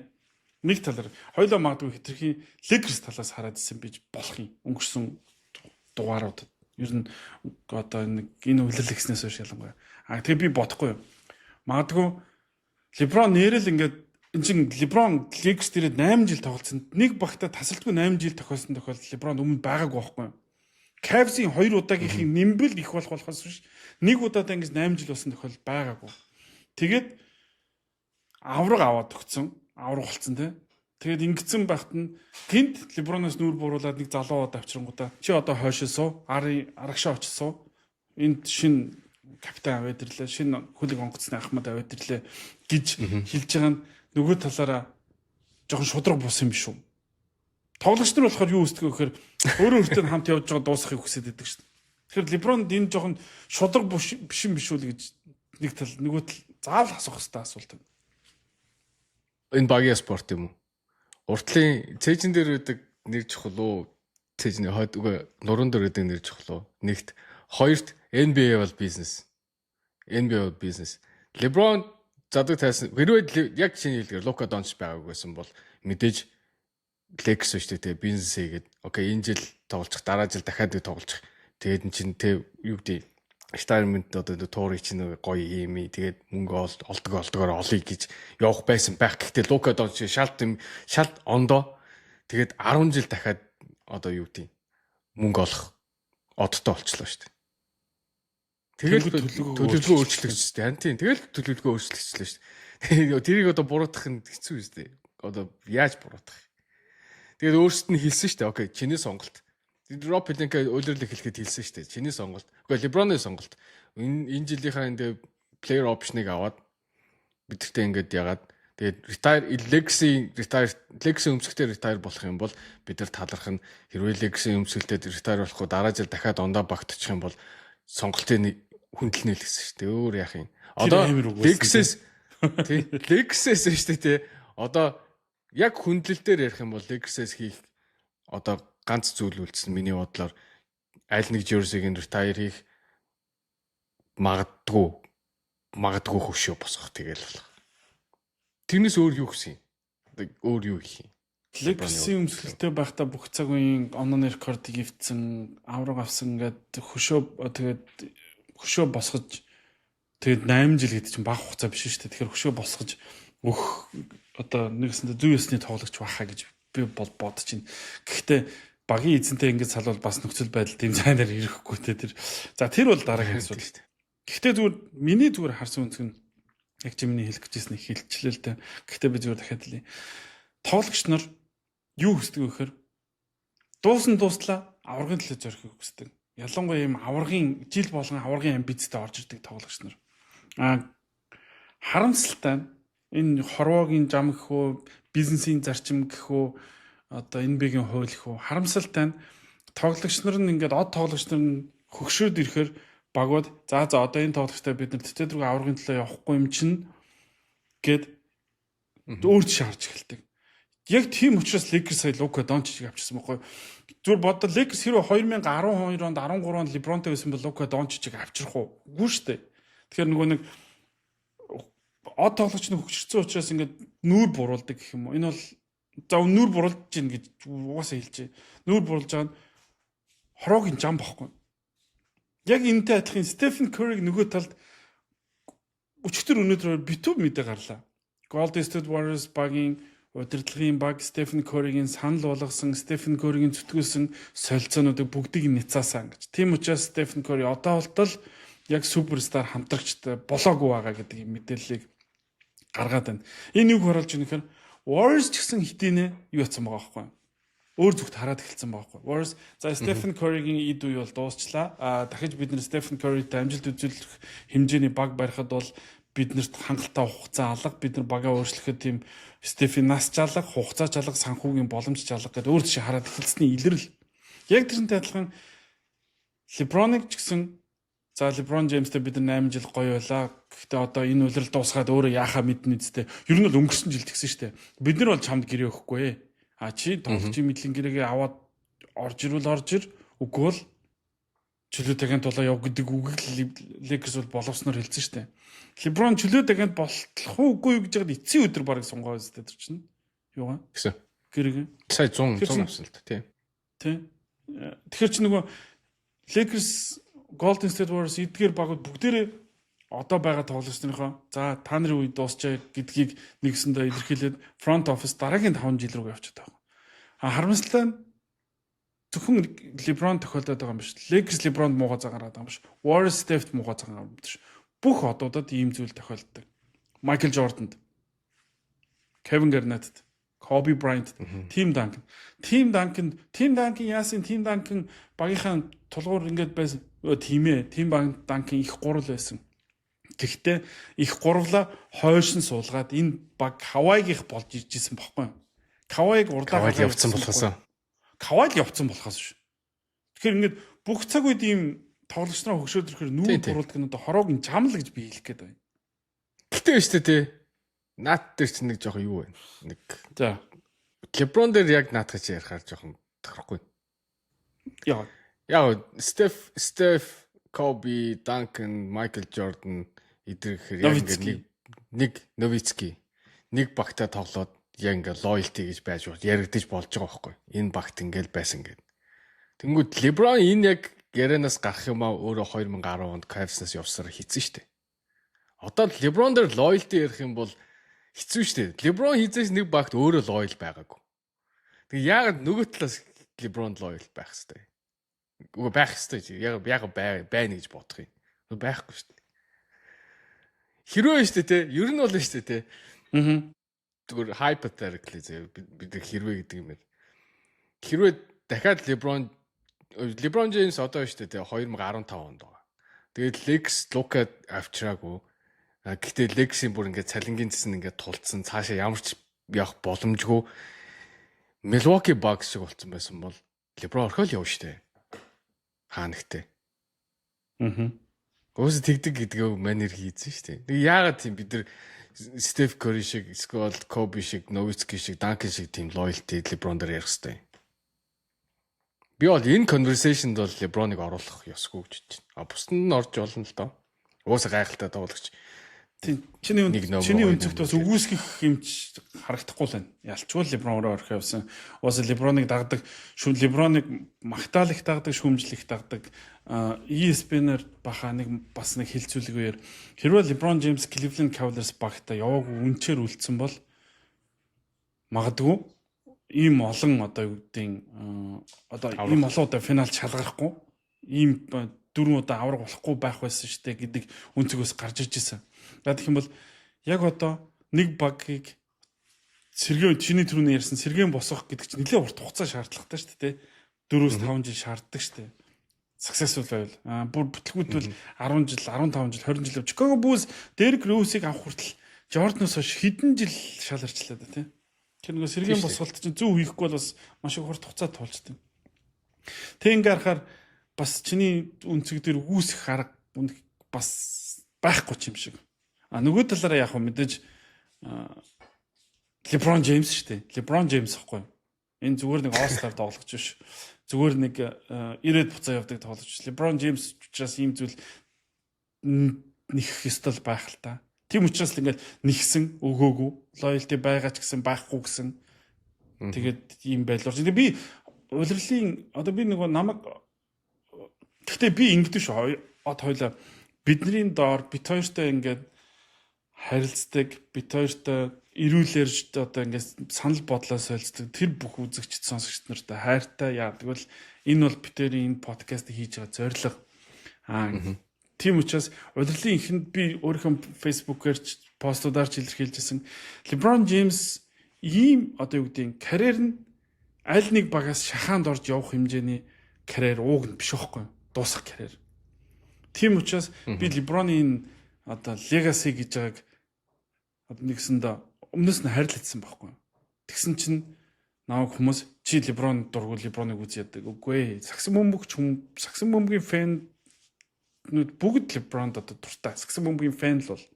нэг талаар хоёлоо магадгүй хэтэрхий Lakers талаас хараад исэн биж болох юм. Өнгөрсөн дугаарууд ер нь одоо энэ үйлрэл гиснээс хойш ялангуяа. Тэгээ би бодохгүй юм. Магадгүй LeBron нэрэл ингээд энэ чин LeBron Lakers дээрээ 8 жил тоглосон. Нэг багтаа тасалдгүй 8 жил тохиолсон тохиолдол LeBron өмнө байгаагүй байхгүй юу? Cavs-ийн 2 удаагийнхын нэмбэл их болохоос биш. Нэг удаадаа ингэж 8 жил болсон тохиолдол байгаагүй. Тэгээд авраг аваад өгцөн. Авраг болцсон тий. Тэгээд ингэсэн байхад нь гинт LeBron-оос нүүр бууруулад нэг залуу удаа авчирнгуудаа чи одоо хойшоосоо арагшаа очсоо. Энд шин капитан аваад ирлээ. Шин хөлөг онгоцны Ахмад аваад ирлээ гэж хэлж байгаа нь нөгөө талаараа жоохон шудраг бус юм биш үү? Тоглогч нар болохоор юу хүсдэг вэ гэхээр өөрөө өөртөө хамт явж байгаа дуусахыг хүсэж байдаг шүү дээ. Тэгэхээр LeBron энэ жоохон шудраг биш юм биш үү гэж нэг тал нөгөө тал заавал асуух хэрэгтэй асуулт байна. Энэ багийн спорт юм уу? Уртлын цээжин дээр байдаг нэр чухал уу? Цээжний хойд үгүй нуруунд дээр байдаг нэр чухал уу? Нэгт хоёрт NBA бол бизнес. NBA бол бизнес. LeBron задаг тайсан хэрвээ яг чиний хэлдгээр Luka Doncic байгаагүй байсан бол мэдээж Lakers шүү дээ бизнес хийгээд окей энэ жил тоглочих дараа жил дахиад тоглочих. Тэгээд эн чинь юу гэдэг retirement одоо туурыг чинь гоё юм ээ. Тэгээд мөнгө олдгоор олъё гэж явах байсан байх. Гэхдээ Luka Doncic шалт ондоо тэгээд 10 жил дахиад одоо юу гэдэг мөнгө олох одтой болчихлоо шүү дээ. Тэгэл төлөвлөгөө өөрчлөгдсөн. Харин тийм. Тэгэл төлөвлөгөө өөрчлөгдсөн шүү дээ. Тэрийг одоо буруутгах нь хэцүү шүү дээ. Одоо яаж буруутгах? Тэгээд өөрсдөд нь хэлсэн шүү дээ. Окей, чиний сонголт. Rob Pelinka үйлрэл эхлэхэд хэлсэн шүү дээ. Чиний сонголт. Үгүй LeBron-ы сонголт. Энэ жилийнхаа энэ player option-ыг аваад бидэртээ ингээд ягаад тэгээд legacy өмсгөлтэй retire болох юм бол бид нар таларх нь хэрвээ legacy өмсгөлтэй retire болохгүй дараа жил дахиад ондоо багтчих юм бол сонголтын хүндлэнэ л гэсэн шүү дээ. Өөр яах юм. Одоо Legacy-с шүү дээ. Одоо яг хүндлэл дээр ярих юм бол Legacy-с хийх одоо ганц зүйл үлдсэн миний бодлоор аль нэг jersey-г retire хийх магадгүй хөшөө босгох тэгэл болох. Тэрнээс өөр юу гэсэн юм? Өөр юу хийх юм? Legacy өмсгөлтэй байхдаа бүх цаг үеийн онооны рекордыг ивдсэн, авраг авсан ингээд хөшөө босгож тэгээд 8 жил гэдэг чинь бага хугацаа биш шүү дээ. Тэгэхээр хөшөө босгож өөх одоо нэгэсэндээ зүй ёсны тоглогч бахаа гэж би бол бодож байна. Гэхдээ багийн эзэнтэй ингэж салвал бас нөхцөл байдал тийм зайнаар ирэхгүй те тэр. За тэр бол дараагийн асуудал шүү дээ. Гэхдээ миний зүгээр харсан үнцг нь яг чи миний хэлэх гэжсэн их хэлчлээ л дээ. Гэхдээ би зүгээр дахиад хэлье. Тоглогч нар юу хүсдэг вэ гэхээр дуслаа аваргын төлөө зорихыг хүсдэг. Ялангуяа ийм аваргын жил болгон аваргын амбицтай орж ирдэг тоглогч нар. Харамсалтай энэ хорвоогийн зам гэхүү, бизнесийн зарчим гэхүү, одоо NBA-гийн хууль гэхүү харамсалтай тоглогч нар нь ингээд од тоглогч нар нь хөгшөөд ирэхээр багууд за одоо энэ тоглогчтой бид нар тэтгэл рүү аваргын төлөө явахгүй юм чинь гэд өөрч шаарч эхэлдэг. Яг тийм учраас Lakers сая Luka Doncic-ийг авчихсан байхгүй. Зүгээр бодвол Lakers хэрвээ 2012 онд 13 онд LeBron-тай байсан бол Luka Doncic-ийг авчрах уугүй шүү дээ. Тэгэхээр нөгөө нэг од тоглогч нь хөгжсөн учраас ингээд нүүр буруулдаг гэх юм уу. Энэ бол за нүүр буруулж гин гэж угаасаа хэлжээ. Нүүр буруулж байгаа нь хороогийн зам бохгүй. Яг энэтэй адилхан Stephen Curry-г нөгөө талд өчтөр өнөөдөр битүү мэдээ гарлаа. Golden State Warriors багийн удирдлагын баг Stephen Curry-гийн санал болгосон, Stephen Curry-гийн зүтгүүлсэн солилцоонуудыг бүгдийг нэцаасан гэж. Тийм учраас Stephen Curry одоо болтол яг суперстар хамтрагчтай болоогүй байгаа гэдэг мэдээллийг гаргаад байна. Энэ юг харуулж байгаа нөхөр Warriors ч гэсэн хитийнэ юу яцсан байгаа байхгүй. Өөр зүгт хараад эхэлсэн байгаа байхгүй. Warriors за Stephen Curry-гийн эд үе бол дуусчлаа. Дахиж бид нэр Stephen Curry-тэй амжилт үзүүлэх хэмжээний баг барихад бол биднэрт хангалттай хугацаа алга, бид нар багаа өөрчлөхөд тийм Стефенас жалга, хугацаа жалга, санхүүгийн боломж жалга гэдэг өөр жишээ хараад эхэлсний илрэл. Яг тэрнтэй адилхан LeBron-ыг ч гэсэн за LeBron James-тэй бид нар 8 жил гоё байлаа. Гэхдээ одоо энэ үйлрэл дуусгаад өөрөө яахаа мэднэ үстэй. Ер нь бол өнгөрсөн жил тэгсэн шүү дээ. Бид нар бол чамд гэрээ өгөхгүй. Чи тоглогчийн мэдлэг гэрээгээ аваад орж ирвэл орж ир, үгүй бол чөлөө тагент болоо яв гэдэг үгийг Lakers бол боловсноор хэлсэн шүү дээ. LeBron чөлөө тагент болтлох уугүй гэж яагаад эцсийн өдөр барыг сунгаа үстэй тэр чинь. Юу га? Гэсэн. Гэрэг. Сая 100 авсан л та тийм. Тийм. Тэгэхээр чи нөгөө Lakers Golden State Warriors эдгээр багууд бүгдээрээ одоо байгаа тоглогч нарынхаа за та нарын үе дуусчаа гэдгийг нэгсэндээ илэрхийлээд front office дараагийн 5 жил рүү явчихад байгаа. Харамсалтай нь зөвхөн LeBron тохиолдоод байгаа юм биш. Lakers LeBron муугаа загараад байгаа юм биш. Warriors Steph муугаа загараад байгаа юм биш. Бүх одуудад ийм зүйл тохиолддог. Michael Jordan, Kevin Garnett, Kobe Bryant, Tim Duncan яасан Tim Duncan багийнхаа тулгуур ингээд байсан. Тийм ээ. Tim Duncan их гурал байсан. Гэхдээ их гурвлаа хойшин суулгаад энэ баг Hawaii-гийнх болж иржсэн баггүй юу? Hawaii-г урдаа явцсан болохоосоо. Кавай л явцсан болохоос биш. Тэгэхээр ингээд бүх цаг үед ийм тоглогч нараа хөгшөөд ирэхээр нүүр буруулдаг нь одоо хороог нь чамл гэж би хэлэх гээд байна. Гэтэ биш тий. Наад дээр чинь нэг жоохон юу вэ? Нэг За. LeBron дээр яг наадах чи ярихаар жоохон тохирохгүй. Яа. Яг Steph, Kobe, Duncan, Michael Jordan эдгээр яг ингээд нэг Nowitzki нэг багтаа тоглоод яг ингээд loyalty гэж байж яригдчих болж байгаа байхгүй. Энэ багт ингээд байсан гэдэг. Тэнгүүд LeBron энэ яг Гэрэнээс гарах юм аа өөрөө 2010 онд Cavs-аас явсаар хийцэн штэ. Одоо LeBron дээр loyalty ярих юм бол хэцүү штэ. LeBron хийзээс нэг багт өөрөө loyal байгаагүй. Тэг яг нөгөө талаас LeBron loyal байх хэвээр. Үгүй байх хэвээр. Яг байна гэж бодох юм. Байхгүй штэ. Хэрвээ штэ те. Ер нь бол штэ те. Зүгээр hypothetically бид хэрвээ гэдэг юм байна. Хэрвээ дахиад LeBron James одоо штэ те 2015 онд байгаа. Тэгээд Lex Luka авчираагүй. Гэхдээ Lex-ийн бүр ингээд цалингийн зэс нь ингээд тулцсан цаашаа ямар ч явах боломжгүй Milwaukee Bucks шиг болцсон байсан бол LeBron орхиол явна штэ. Хаана ихтэй. Өөс тэгдэг гэдгээ манер хийсэн штэ. Тэг яагаад тийм бид нар Steph Curry шиг, Kobe шиг, Nowitzki шиг, Duncan шиг тийм loyalty LeBron дээр ярих хэвээр. Би бол энэ conversation-д бол LeBron-ыг оруулах ёсгүй гэж байна. Бусд нь орж болно л доо. Уусаа гайхалтай тоглогч. Тийм. Чиний өнцөгт бас үгүйсгэх юмч харагдахгүй л байна. Ялчгүй LeBron руу орох явсан. Уусаа LeBron-ыг дагдаг, LeBron-ыг магтаал их дагдаг, шүүмжил их дагдаг. ESPN-ээр баха нэг бас нэг хэлцүүлгээр хэрвээ LeBron James Cleveland Cavaliers багтаа яваагүй үнчээр үлдсэн бол магадгүй ийм олон одоо юу гэдгийг одоо ийм олон удаа финалд шалгарахгүй ийм 4 удаа авраг болохгүй байх байсан шүү дээ гэдэг үнцгөөс гарч ирж байсан. Яг гэх юм бол яг одоо нэг багийг сэргээ чиний түрүүний ярьсан сэргээн босгох гэдэг чинь нэлээд урт хугацаа шаардлагатай шүү дээ. 4-5 жил шаарддаг шүү дээ. Successful байвал бүр бүтлгүүд бол 10 жил, 15 жил, 20 жил Chicago Bulls Derrick Rose-ыг авах хүртэл Jordan-оос хойш хэдэн жил шал арчлаа да тий. Тэр нэг сэргээн босголт чинь зөв хийхгүй бол бас маш их хурд хугацаа туулждаг. Тэг ингээ харахаар бас чиний үнцэг дээр үүсэх арга бас байхгүй ч юм шиг. Нөгөө талаараа яг мэдээж LeBron James шүү дээ. LeBron James гэхгүй. Энэ зүгээр нэг All-Star тоглогч биш. Зүгээр нэг 90-д буцаа явдаг тоглогч. LeBron James учраас ийм зүйл нэх ёстой байх л та. Тийм учраас л ингээд нэгсэн өгөөгүй loyalty байгаа ч гэсэн байхгүй гэсэн. Тэгээд ийм байлуур. Би улирлын одоо би нөгөө намайг гэхдээ би ингэдэж шүү. Хоёлаа бидний доор бит хоёртой ингээд харилцдаг, бит хоёртой ирүүлэрж одоо ингээд санал бодлоо солилцдог. Тэр бүх үзэгчд сонсогчд нартай хайртай яа. Тэгвэл энэ бол битэрийн энэ подкастыг хийж байгаа зорилго. Тийм учраас удирлын ихэнд би өөрийнхөө фэйсбүүкээр постуудаар ч илэрхийлжсэн. LeBron James ийм одоо юу гэдэг карьер нь аль нэг багаас шахаанд орж явах хэмжээний карьер ууг нь биш байхгүй дуусах карьер. Тийм учраас би LeBron-ийн одоо legacy гэж байгааг одоо нэгсэндээ өмнөөс нь хайрлагдсан байхгүй. Тэгсэн чинь намайг хүмүүс чи LeBron дургуул LeBron-ыг үз яадаг. Үгүй ээ. Сагсан бөмбөгийн фэн бүгд LeBron-д одоо дуртай. Сагсан бөмбөгийн фэн л бол.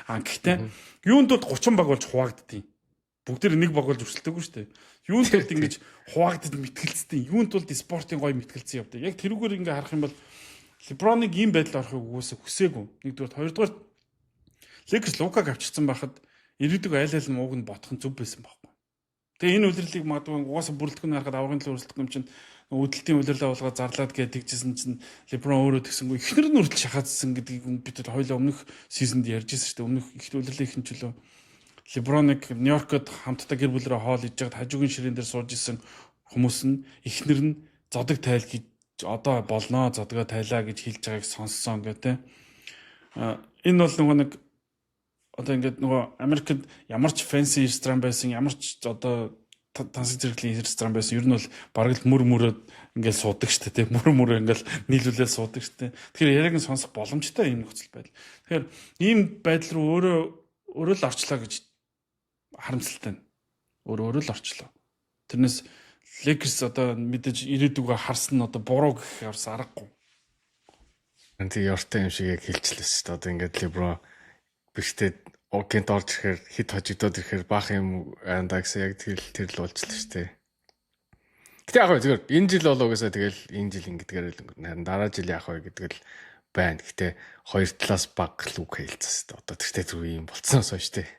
Гэхдээ юунд бол 30 баг болж хуваагддیں۔ Бүгдээр нэг баг болж өрсөлдөөгүй шүү дээ. Юунд бол ингэж хуваагдаж мэтгэлцдэг. Юунд бол спортын гоё мэтгэлцсэн явдаг. Яг тэрүүгээр ингээ харах юм бол LeBron-ыг ийм байдлаар орохыг үгүйсээ хүсээгүй. Нэгдүгээр, хоёрдугаар Lakers Luka авчирсан байхад ирээдүг айл нь мууг нь ботох нь зөв байсан байхгүй. Тэгээ энэ үлрэлийг магадгүй угаасаа бүрэлдэхүүн харахад аврагын төлөв өрсөлдөх юм чинь өдөлтийн үлрэлээ болгоод зарлаад тэгжсэн чинь LeBron өөрөө тэгсэнгүй ихнэр нь хүртэл шахаадсан гэдгийг бид тэр хоёлаа өмнөх сизонд ярьжсэн шүү дээ. Өмнөх их үлрэлийн ихэнх чөлөө LeBron-ыг Нью-Йоркод хамтдаа гэр бүлэрээ хоол идж байгаад хажуугийн ширээн дээр сууж исэн хүмүүс нь ихнэр нь зодог тайл гэж одоо болноо зодгоо тайлаа гэж хэлж байгааг сонссон гэдэг. Энэ бол нөгөө нэг одоо ингээд нөгөө Америкт ямар ч fancy ресторан байсан, ямар ч одоо тансаг зэрэглийн ресторан байсан. Ер нь бол бараг л мөрөд ингээд суудаг штэ тий. Мөр ингээд нийлүүлээд суудаг штэ. Тэгэхээр яриаг нь сонсох боломжтой юм нөхцөл байдал. Тэгэхээр ийм байдал руу өөрөө л орчлоо гэж харамсалтай байна. Өөрөө л орчлоо. Тэрнээс Lakers одоо мэдээж ирээдүгөө харсан нь одоо буруу гэх ярс аргагүй. Тэг ёртой юм шиг яг хэлчихлээ шүү дээ. Одоо ингээд LeBron биштэй Окент орж ирэхээр хит хожигдоод ирэхээр баах юм андаа гэсэн яг тэр л уулзлаа шүү дээ. Гэтэ яг хөө зүгээр энэ жил болоо гэсэн тэгэл энэ жил ингэдгээр л харин дараа жил яах вэ гэдэг л байна. Гэтэ хоёр талаас баг л үг хэлцсэн шүү дээ. Одоо тэртээ зүг юм болцсон шүү дээ.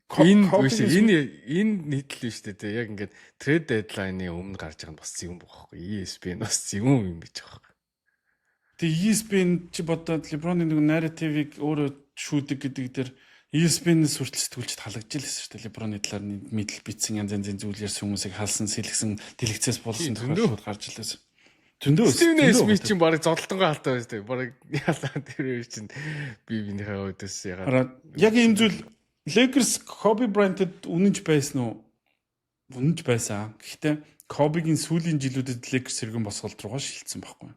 Энэ нийтлэл биш дээ. Яг ингээд трейд дедлайны өмнө гарч байгаа нь бас юм бохоггүй. ESPN бас юм гэж байгаа. Тэгээ ESPN чи бодоод LeBron-ы нэг narrative-ийг өөрөө шүүдэг гэдэг дээр ESPN-ээс хүртэл сэтгүүлчд халагж илсэн шүү дээ. LeBron-ы талаар мэдл битсэн янз янзын зүйл ярьсан хүмүүсийг халсан, сэлгсэн, дэлгэцээс болсон тохиолдлууд гарч илсэн. Зөндөө Стивен Смит чинь баг зодтолтойгоо халтаа байж тээ. Баг яалаа тэр чинь биенийхээ өдөөс ягаад. Яг ийм зүйл Lakers Kobe Bryant-д үнэнч байсан уу? Үнэнч байсан. Гэхдээ Kobe-гийн сүүлийн жилүүдэд Lakers сэргэн босголт руугаа шилжсэн байхгүй.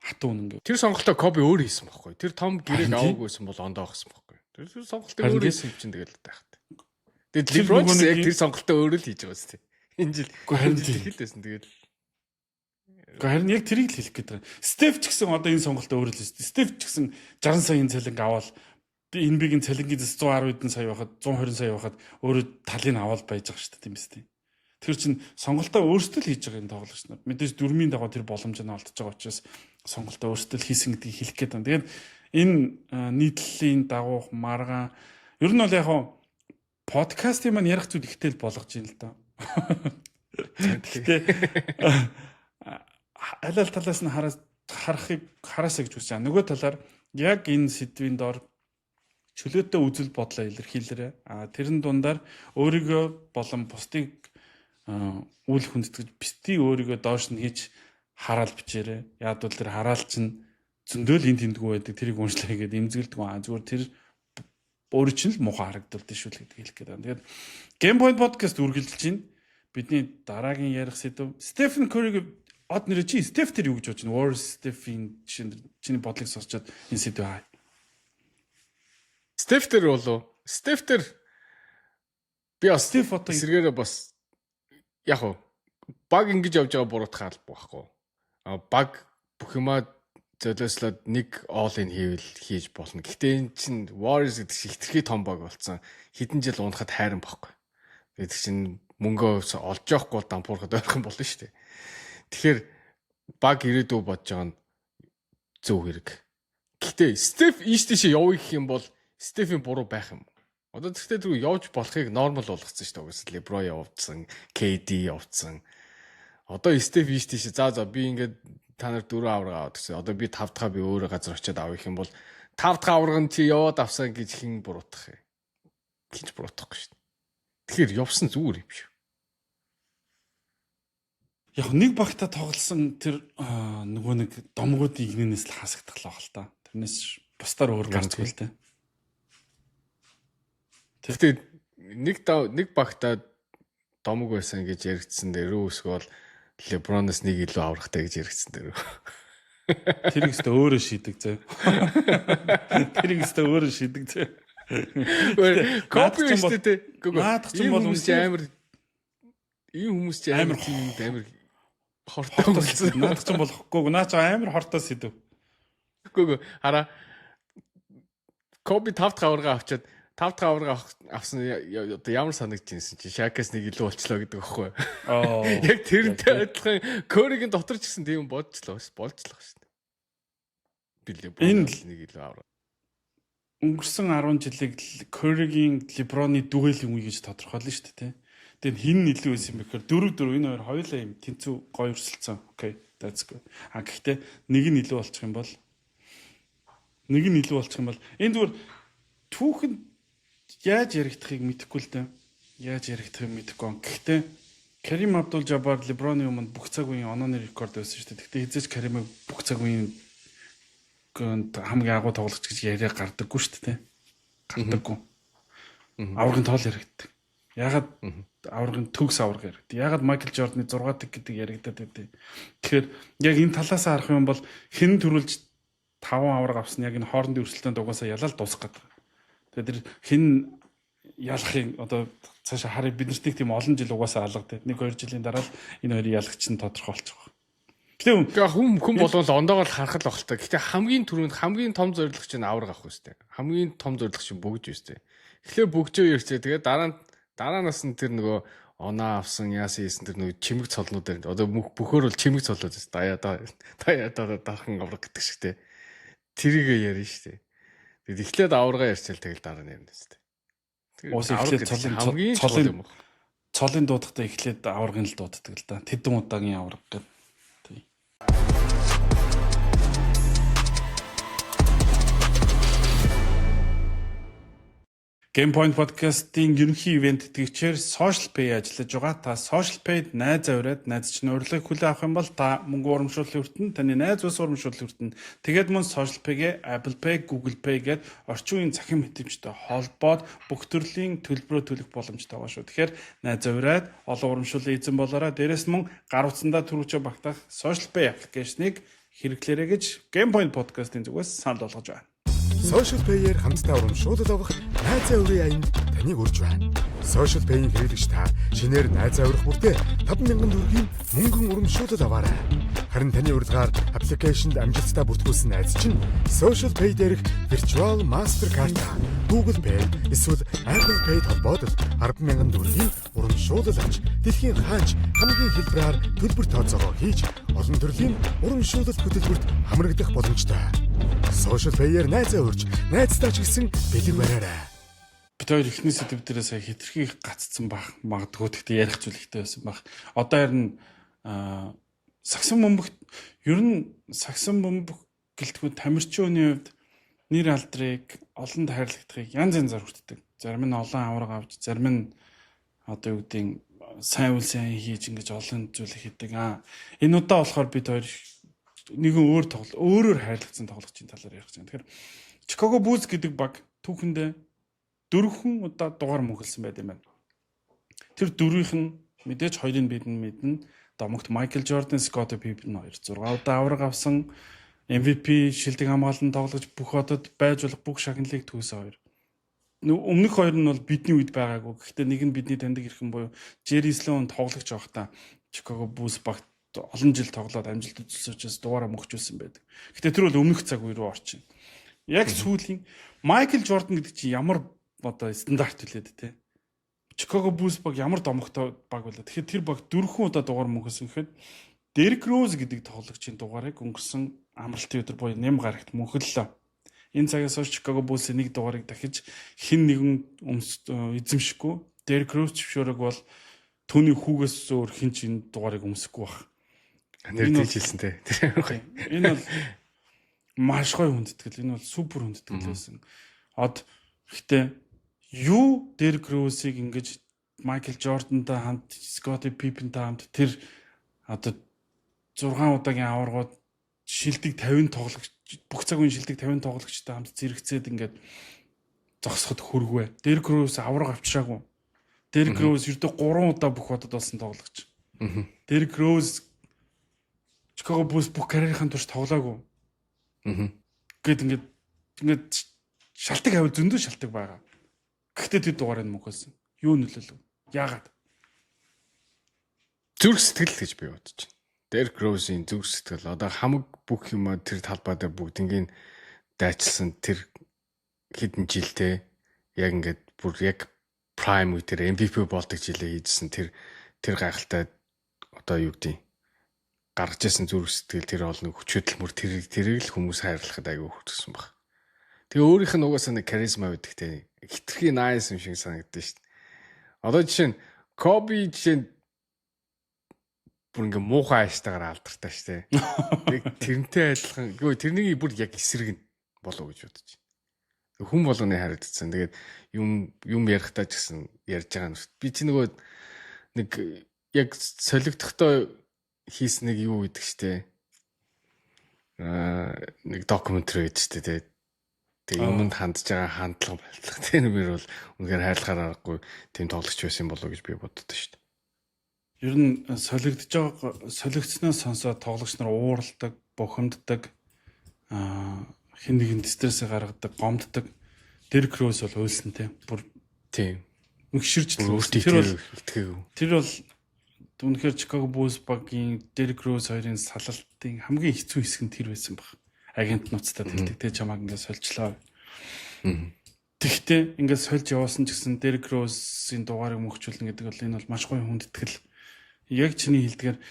Хатуу үнэн гэв. Тэр сонголтоо Kobe өөр хийсэн байхгүй. Тэр том гэрээг аваагүйсэн бол ондоо авсан байхгүй. Тэр сонголтыг өөр хийсэн юм чинь тэгэл тайхад. Тэгээд LeBron яг тэр сонголтоо өөрөө л хийж байгаа зү. Энэ жил харин хэлсэн тэгээд харин яг тэрийг л хэлэх гээд байгаа. Steph ч гэсэн одоо энэ сонголтоо өөрөө л хийсэн. Steph ч гэсэн 60 саяын цалин аваад NBA-ийн цалингийн 110 хэдэн сая байхад 120 сая байхад өөрөө талыг аваад байж байгаа шүү дээ тийм биз дээ. Тэр чинь сонголтоо өөрсдөө л хийж байгаа юм тоглогч нар. Мэдээж дөрмийн дагуу тэр боломж нь олдож байгаа учраас сонголтоо өөрсдөө л хийсэн гэдгийг хэлэх гээд байна. Тэгээд энэ нийтлэлийн дагуу маргаан ер нь бол яг подкастын маань ярих зүйл ихтэй л болгож юм л да. Гэхдээ аль аль талаас нь хараасаа гэж үзэж байгаа. Нөгөө талаар яг энэ сэдвийн дор чөлөөтэй үзэл бодлоо илэрхийлээрэ. Тэрэн дундаар өөрийгөө болон бусдыг үйл хүндэтгэж бити өөрийгөө доош нь хийж хараал бичээрэ. Яг бол тэр хараал чинь зөндөөл энэ тэмдгүү байдаг. Тэрийг уншлаа гэдэг имзгэлдэг. Зүгээр тэр өөрөө чинь л муухай харагдвал тийш үл гэдэг хэлэх гээд байна. Тэгээд Game Point podcast үргэлжилж байна. Бидний дараагийн ярих сэдв Stephen Curry-г од нэрэ чи Steph тэр юу гэж бодож байна? Warriors Steph-ийн чиний бодлыг сонсчод энэ сэдв хаа. Steph тэр болов. Steph тэр би бас Steph одоо эсрэгээрээ бас яг хөө баг ингэж явж байгаа буруутахаар байхгүй. Баг бүх юмаа золиослоод нэг all-in хийвэл хийж болно. Гэхдээ энэ чинь Warriors гэдэг шиг хитрхи том баг болсон. Хэдэн жил унахад хайран байхгүй. Тэгээд чинь мөнгөө олж явахгүй дампуурахад ойрхон болно шүү дээ. Тэгэхээр баг ирээдүй бодож байгаа нь зөв хэрэг. Гэхдээ Steph ийш тийш явъя гэх юм бол Steph-ийн буруу байх юм. Одоо тэгтээ тэр явж болохыг нормал болгоцсон шүү дээ. Угсаа LeBron явуулсан, KD явуулсан. Одоо Steph ийш тийш за би ингээд та нар 4 авраг аваад гэсэн. Одоо би 5 дахь би өөрөө газар очиад авах юм бол 5 дахь авраг нь чи яваад авсан гэж хэн буруутгах юм. Хинч буруутгахгүй шүү дээ. Тэгэхээр явсан зүгээр юм шүү. Яг нэг багта тоглосон тэр нөгөө нэг домгуудын игнэнээс л хасагдтал байгаа л та. Тэрнээс бусдаар өөр гарцгүй л дээ. Тэгтээ нэг багта домог байсан гэж яригдсан дээрөө эсвэл LeBron-ос нэг илүү аврахтай гэж яригдсан дээрөө. Тэр ихтэй өөрөө шийдэг зэ. Тэр ихтэй өөрөө шийдэг зэ. Копи өстэй тэ. Наадах ч юм бол амар ийм хүмүүс чи амар амар хортой болсон. Наадах ч юм болохгүй. Наа ч амар хортой сэдв. Үгүй хараа. Копи 5 дахь аварга авчаад 5 дахь аварга авсан одоо ямар санагдчихсэн чи Шакас нэг илүү болчлоо гэдэг аахгүй. Яг тэрнтэй адилхан Curry-гийн дотор ч гэсэн тийм болжлоо шүү дээ. Билээ нэг илүү аварга. Өнгөрсөн 10 жилиг Curry-гийн LeBron-ы дүгэл юм гэж тодорхойлно шүү дээ. Тэгээд хин илүү байсан юм бэхээр 4-4 энэ хоёр хоёулаа юм тэнцүү гоё өрсөлдсөн. Окей, that's good. Гэхдээ нэг нь илүү болчих юм бол энэ зүгээр түүхэнд яаж яригдахыг мэдэхгүй л дээ. Яаж яригдахыг мэдэхгүй. Гэхдээ Kareem Abdul-Jabbar LeBron-ы өмнө бүх цаг үеийн онооны рекорд байсан шүү дээ. Гэхдээ хизээч Kareem-ыг бүх цаг үеийн хамгийн агуу тоглогч гэж яриа гардаггүй шүү дээ. Гардаггүй. Аврагын тоол яригддаг. Ягаад аврагын төгс авраг яригддаг. Ягаад Michael Jordan-ы 6 тэг гэдэг яригдаад байдیں۔ Тэгэхээр яг энэ талаас харах юм бол хэн төрүүлж 5 авраг авсан яг энэ хоорондын өрсөлдөөнд угаасаа ялал дуусах гэдэг. Тэгээд тэр хэн ялахын одоо цаашаа харъя бид нарт тийм олон жил угаасаа алга те 1-2 жилийн дараа л энэ хоёрын ялагч нь тодорхойлчих واخ. Тэгээ хүн болгоол ондоогоор харах л багтай. Гэхдээ хамгийн түрүүнд хамгийн том зорилго чинь авраг авах үстэй. Хамгийн том зорилго чинь бөгж үстэй. Тэгэхээр бөгжөө ирчээ. Тэгээ дараанаас нь тэр нөгөө оноо авсан яасан ийсэн тэр нөгөө чимэг цолнуудаар одоо бөхөр бол чимэг цолоод байна. Даяа дархан авраг гэдэг шиг те. Тэрийг ярина штэ. Тэгээд эхлээд аврагаа ярьчаал тэгэл дараа нь ярина штэ. Уус эхлээд цолын дуудахтаа эхлээд аврагын л дууддаг л да. Тэдэн удаагийн авраг гэдэг. Gamepoint podcast-ийн ерөнхий ивент тэтгэгчээр Social Pay ажиллаж байгаа. Та Social Pay-д найз авираад найз чинь урилгыг хүлээн авах юм бол та мөнгө урамшууллын хүртэн таны найз ус урамшууллын хүртэн тэгээд мөн Social Pay-гээ Apple Pay, Google Pay гээд орчин үеийн захин мэдрэмжтэй холбоод бүх төрлийн төлбөрөө төлөх боломжтой байгаа шүү. Тэгэхээр найз авираад олон урамшууллын эзэн болоорой. Дээрээс мөн гар утсандаа түрүүчээ багтаах Social Pay аппликейшнийг хэрэглээрэй гэж Gamepoint podcast-ийн зүгээс санал болгож байна. Social Pay-ээр хамтдаа урамшуулал авах найзаа өрийн аянд таныг урьж байна. Social Pay-ийн хэрэглэгч та шинээр найзаа өрөх бүртээ 5,000 төгрөгийн мөнгөн урамшуулал аваарай. Харин таны урилгаар аппликейшнд амжилттай бүртгүүлсэн найз чинь Social Pay дээрх Virtual Mastercard, Google Pay эсвэл Apple Pay-д холбоод 10,000 төгрөгийн урамшуулал авч дэлхийн хаач хамгийн хэлбэрээр төлбөр тооцоогоо хийж олон төрлийн урамшуулал хөтөлбөрт хамрагдах боломжтой. Social Pay-ээр найзаа урьж, найзтайч гэсэн бэлэг бариарай. Бид хоёр ихний сэдв дээрээ сая хитрхи гаццсан бах магадгүй гэхдээ ярих зүйлхтэй байсан бах. Одоо харин сагсан бөмбөгт ер нь сагсан бөмбөг гэлтгүй тамирчууны хувьд нэр алдрыг олонд хайрлагдахыг янз янзаар хүртдэг. Зарим нь олон авраг авч, зарим нь одоо юу гэдгийг сайн үйл сайн хийж ингэж олон зүйл хийдэг. Энэ удаа болохоор бид хоёр нэгэн өөрөөр хайрлагдсан тоглогчийн талаар ярих гэж байна. Тэгэхээр Chicago Bulls гэдэг баг түүхэндээ 4 удаа дугаар мөнгөлсөн байт юм байна. Тэр 4-ийнх нь мэдээж хоёрыг бид мэднэ. Домогт Michael Jordan, Scottie Pippen 6 удаа авраг авсан, MVP шилдэг хамгаалан тоглож бүх одод байж болох бүх шагналыг төгсөн хоёр. Өмнөх хоёр нь бол бидний үед байгаагүй. Гэхдээ нэг нь бидний таньдаг ирхэн буюу Jerry Sloan тоглогч байхдаа Chicago Bulls багт олон жил тоглоод амжилт үзүүлсэн учраас дугаараа мөхжүүлсэн байдаг. Гэтэ тэр бол өмнөх цаг үе рүү орчин. Яг сүүлийн Майкл Жордан гэдэг чинь ямар одоо стандарт үлээд те. Chicago Bulls баг ямар домогтой баг байлаа. Тэгэхээр тэр баг 4 удаа дугаар мөхсөн гэхэд Derrick Rose гэдэг тоглогчийн дугаарыг өнгөрсөн амралтын өдөр буюу нэм гарагт мөнхөллөө. Энэ цагаас хойш Chicago Bulls-ийн нэг дугаарыг дахиж хэн нэгэн эзэмшихгүй. Derrick Rose зөвшөөрөг бол түүний хүүгээс өөр хэн ч энэ дугаарыг өмсөхгүй баг. Нэр тийжилсэн те. Энэ бол маш гоё хүндэтгэл. Энэ бол супер хүндэтгэл байсан. Гэхдээ юу Derrick Rose-ийг ингэж Michael Jordan-тай хамт, Scottie Pippen-тай хамт тэр одоо 6 удаагийн аваргууд шилдэг 50 тоглогч бүх цаг үеийн шилдэг 50 тоглогчтой хамт зэрэгцээд ингээд зогсоход хөргвэ. Derrick Rose авраг авчираагүй. Derrick Rose ердөө 3 удаа бүх одод болсон тоглогч. Derrick Rose Chicago Bulls бүх карьерийн турш тоглоагүй. Гэт ингээд шалтгаан хавь зөндөө шалтгаан байгаа. Гэхдээ тэр дугаарыг мөхөсөн. Юу нөлөөлөв? Яагаад? Зүрх сэтгэл гэж би бодож байна. Derrick Rose-ийн зүрх сэтгэл одоо хамаг бүх юм тэр талбай дээр бүгднийг дайчилсан тэр хэдэн жилдээ яг ингээд бүр яг prime үе дээр MVP болдог жилээ хийжсэн тэр гайхалтай одоо юу гэдэг гаргаж ирсэн зүрх сэтгэл тэр олон хүчхөдөлмөр тэрийг л хүмүүс хайрлахад аягүй хүрсэн баг. Тэгээ өөрийнх нь угаасаа нэг харизма байдаг те. Хитрхи nice юм шиг санагддаг шүү дээ. Одоо жишээ нь Kobe жишээ нь бүр ингээ муухай аштайгаар алдартай шүү дээ. Яг тэрнтэй адилхан гоо тэрнийг бүр яг эсрэг нь болов гэж бодож байна. Хүн болгоны харагдсан. Тэгээд юм ярихдаа ч гэсэн ярьж байгаа нь би чи нөгөө нэг яг солигдохдоо хийс нэг юу гэдэг штэ. Нэг докюментари гэдэг штэ. Тэгээ юмд хандж байгаа хандлага байлтлага тэр нэр бол үнэхээр хайрлахаар аргагүй тийм тоглогч байсан болов гэж би боддоо штэ. Ер нь солигдсноос сонсоод тоглогч нар ууралдаг, бухимддаг, хэн нэгэн стрессээ гаргадаг, гомддог. Derrick Rose бол уйлсан те. Бүр Тийм. Мэгширж Өөртөө итгэв. тэр бол үнэхээр Chicago Bulls багийн Derrick Rose хоёрын салалтын хамгийн хэцүү хэсэг нь тэр байсан баг. Агент нуцтай тэлдэг те чамааг ингээд сольчлаа. Тэгтээ ингээд сольж явуулсан ч гэсэн Derrick Rose-ийн дугаарыг мөхчүүлнэ гэдэг бол энэ бол маш гоё хүндэтгэл. Яг чиний хэлдгээр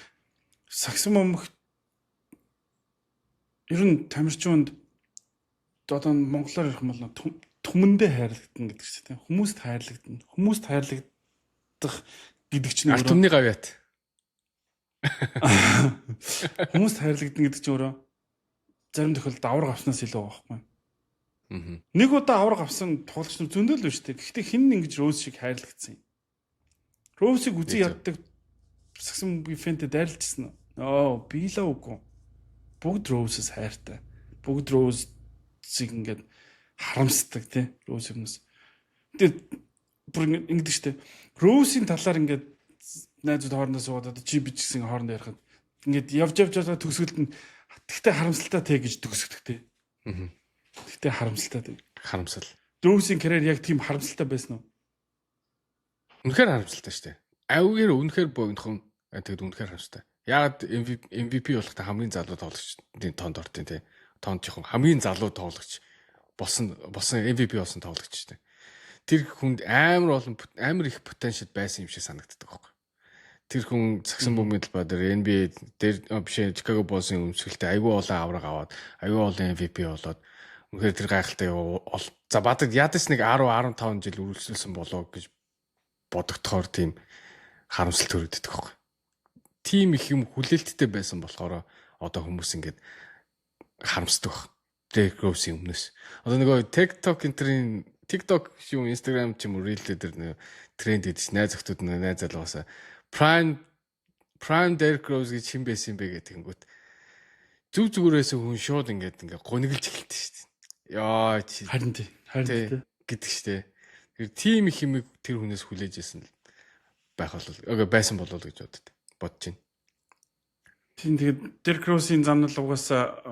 сагсан момх ер нь тамирчуунд одоо монголоор ярих юм бол түмэндээ хайрлагдана гэдэг чинь тийм хүмүүст хайрлагдана. Хүмүүст хайрлагдах гэдэг чинь Арт түмний гавьяат. Хүмүүст хайрлагдана гэдэг чинь өөрөө зарим тохиолдолд авраг авснаас илүү байгаа байхгүй. Нэг удаа авраг авсан тоглогч нар зөндөл биш үү. Гэхдээ хин ингэж Rose шиг хайрлагдсан юм. Rose-ийг үзий яддаг сагсан бифэнтэй дайрлажсэн. Би л үгүй. Бүгд Rose-с хайртай. Бүгд Rose-ийг ингээд харамсдаг тий Rose юмс. Тэгээд бүр ингэдэг штэ. Rose-ийн талаар ингээд найзууд хоорондоо суугаад одоо чи би ч гэсэн хоорондоо ярихад ингээд явж төгсгөлд нь тэгтээ харамсалтай те гэж төгсгдөг тий. Тэгтээ харамсалтай тий. Харамсал. Rose-ийн карьер яг тийм харамсалтай байсан уу? Үнэхээр харамсалтай штэ. Авигээр үнэхээр богинохон тэгэд үнэхээр харамсалтай. Яагаад MVP болохтай хамгийн залуу тоглогчдын тоонд ортын тий. Тоонд жоохон хамгийн залуу тоглогч болсон MVP болсон тоглогч штэ. Тэр хүнд амар их потенциал байсан юм шиг санагддаг байхгүй. Тэр хүн цагсан бөмбөгийн талбай дээр NBA дээр биш Chicago Bulls-ын өмсгөлтэй аюул олон авраг аваад аюул олон MVP болоод үнэхээр тэр гайхалтай за бадаг ядаж нэг 10-15 жил үргэлжлүүлсэн болоо гэж бодогдохоор тийм харамсал төрөгддөг байхгүй. Тим их юм хүлээлттэй байсан болохоор одоо хүмүүс ингээд харамсдаг баг. Derrick Rose-ийн өмнөөс. Одоо нөгөө TikTok юм Instagram ч юм уу Reel дээр тренд идэж найз охтууд найз залуусаа Prime Derrick Rose гэж хэн байсан бэ гэдэг тэнгүүт зүгээрээс хүн шууд ингээд гониглж эхэлдэг шүү дээ. Яа чи харин тий гэдэг шүү дээ. Тэр тим их юм тэр хүнээс хүлээж байсан байсан болов гэж бодож байна. Тийм тэгээд Derrick Rose-ийн замнал угаасаа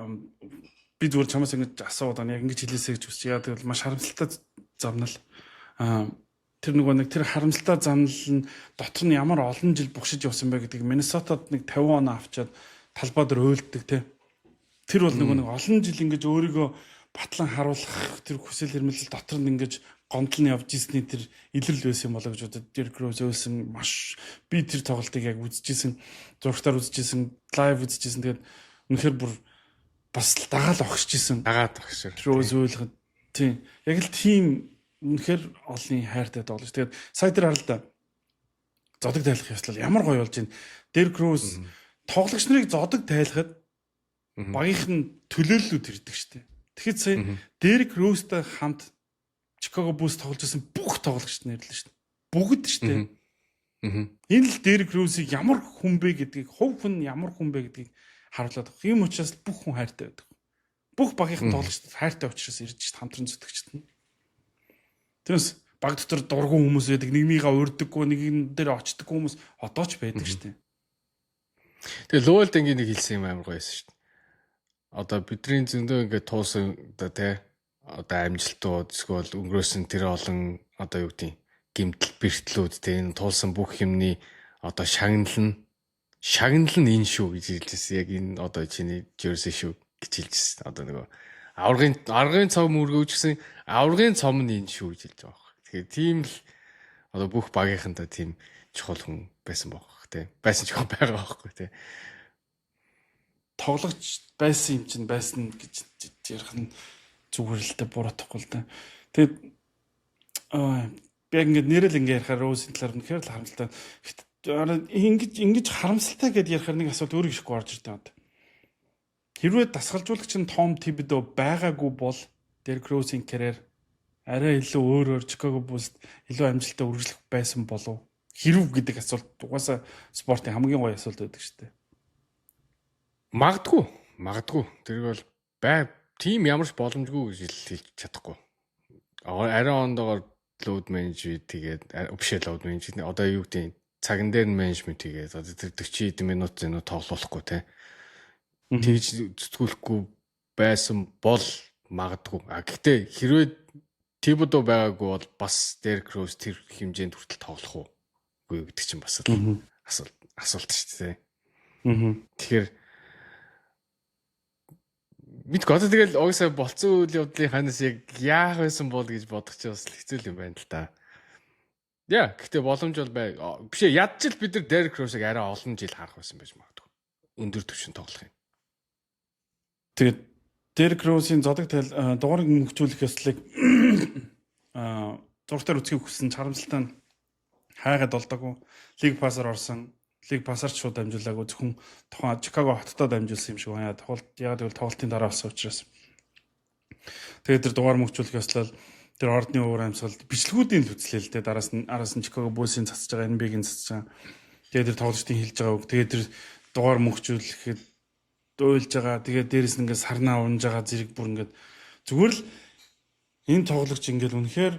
би зүгээр чамаас ингэж асууад яг ингэж хэлээсэй гэж хүсэж. Яа тэгвэл маш харамсалтай замнал. Тэр нэг тэр харамсалтай замнал нь дотор нь ямар олон жил бухшиж явсан бэ гэдгийг Миннесотад нэг 50 оноо авчаад талбай дээр уйлддаг тий. Тэр бол нэг олон жил ингэж өөрийгөө батлан харуулах тэр хүсэл эрмэлзэл дотор нь ингэж гомдол нь явж ирсний тэр илрэл байсан юм болоо гэж бодод Derrick Rose ойлсон маш би тэр тоглолтыг яг үзчихсэн зургатаар үзчихсэн лайв үзчихсэн тэгээд үнэхээр бүр бас дагаал огшижсэн. Дагаад огшир. Rose ойлгоход тийм яг л тийм үнэхээр олонний хайртай тоглож. Тэгээд сая тэр харал да зодог тайлах ёслол ямар гоё болж байна. Derrick Rose тоглогч нарыг зодог тайлахад багийнх нь төлөөллүүд ирдэг штеп. Тэгэхэд сая Derrick Rose-тай хамт Chicago Bulls тоглож байсан бүх тоглогчд нэрлэн штеп. Бүгд штеп. Энэ л Derrick Rose-ийг ямар хүн бэ гэдгийг, хувь хүн ямар хүн бэ гэдгийг харуулдаг. Ийм учраас бүх хүн хайртай байдаг. Бүх багийнхан тоглогчдод хайртай учраас ирж шít хамтран зүтгэгчд нь. Тэрс баг дотор дургуун хүмүүс байдаг, нэгнийгээ урддаггүй, нэгэн дээр очдоггүй хүмүүс одоо ч байдаг шít. Тэгээ Lowell Dengi нэг хэлсэн юм амар гоё байсан шít. Одоо бидний зөндөө ингээд туусан одоо тий одоо амжилтууд эсвэл өнгөрөөсөн тэр олон одоо юу гэдэг гэмтэл бэртлүүд тий энэ туулсан бүх юмны одоо шагнал нь энэ шүү гэж хэлжсэн. Яг энэ одоо чиний jersey шүү гэж хэлжсэн. Одоо нөгөө аргын цом өргөөжсэн аврагын цом нь энэ шүү гэж хэлж байгаа юм. Тэгэхээр тийм л одоо бүх багийнхантаа тийм чухал хүн байсан байхгүй тий. Байсан ч байгаа байхгүй тий. Тоглогч байсан юм чинь байсан гэж ярих нь зүгээр л дээ буруутахгүй л дээ. Тэгээд би ингээд нэрэл ингээд ярихаар Rose-ийн талаар үнэхээр л харамсалтай. Ингэж харамсалтай гэдээ ярихаар нэг асуулт өөр ихгүй орж ирдэ бод. Хэрвээ дасгалжуулагч нь Tom Thibodeau байгаагүй бол Derrick Rose-ийн карьер арай илүү өөрөөр Chicago Bulls илүү амжилттай үргэлжлэх байсан болов. Хэрв гэдэг асуулт угаасаа спортын хамгийн гоё асуулт байдаг шүү дээ. Магадгүй. Тэр бол тим ямарч боломжгүй гэж хэлж чадахгүй. Арай ондогоор load management тэгээд load management одоо юу гэдэг цаган дээр нь менежмент хийгээд одоо тэр 40 хэдэн минут зэнүү тоглоулахгүй те. Тэгж зүтгүүлэхгүй байсан бол магадгүй. Гэхдээ хэрвээ Тибодо байгаагүй бол бас Derrick Rose тэр хэмжээнд хүртэл тоглох уу гэдэг чинь бас асуулт шүү дээ. Тэгэхээр мэдгүй одоо тэгэл угсаа болцсон үйл явдлын ханаас яг яах байсан бол гэж бодох чинь бас хэцүү юм байна л да. Яа, гэхдээ боломж бол бай. Биш ээ, ядчил бид нар Derrick Rose-ыг арай олон жил харах байсан байж магадгүй. Өндөр түвшин тоглох юм. Тэгээд Derrick Rose-ийн зодог дугаарыг мөнгөжүүлэх ёслыг зургатаар үсгийг хүссэн харамсалтай нь хайгаад болдоогүй. Лиг пассаар орсон. Лиг пассаар шууд дамжуулаагүй. Зөвхөн тухайн Чикаго хотод дамжуулсан юм шиг байна. Яг тэгвэл тоглолтын дараа болсон учраас. Тэгээд тэр дугаар мөнгөжүүлэх ёслол тэр ордны уур амьсгал бичлэгүүдийн л үзлээ л дээ. Араас нь Чикаго Буллс-ийн цацж байгаа, NBA-гийн цацж байгаа. Тэгээд тэр тоглолтын хэлж байгаа үг. Тэгээд тэр дугаар мөнгөжүүлэхэд ойлж байгаа. Тэгээд дээрэс нь ингээд сарнаа унж байгаа зэрэг бүр ингээд зүгээр л энэ тоглогч ингээд үнэхээр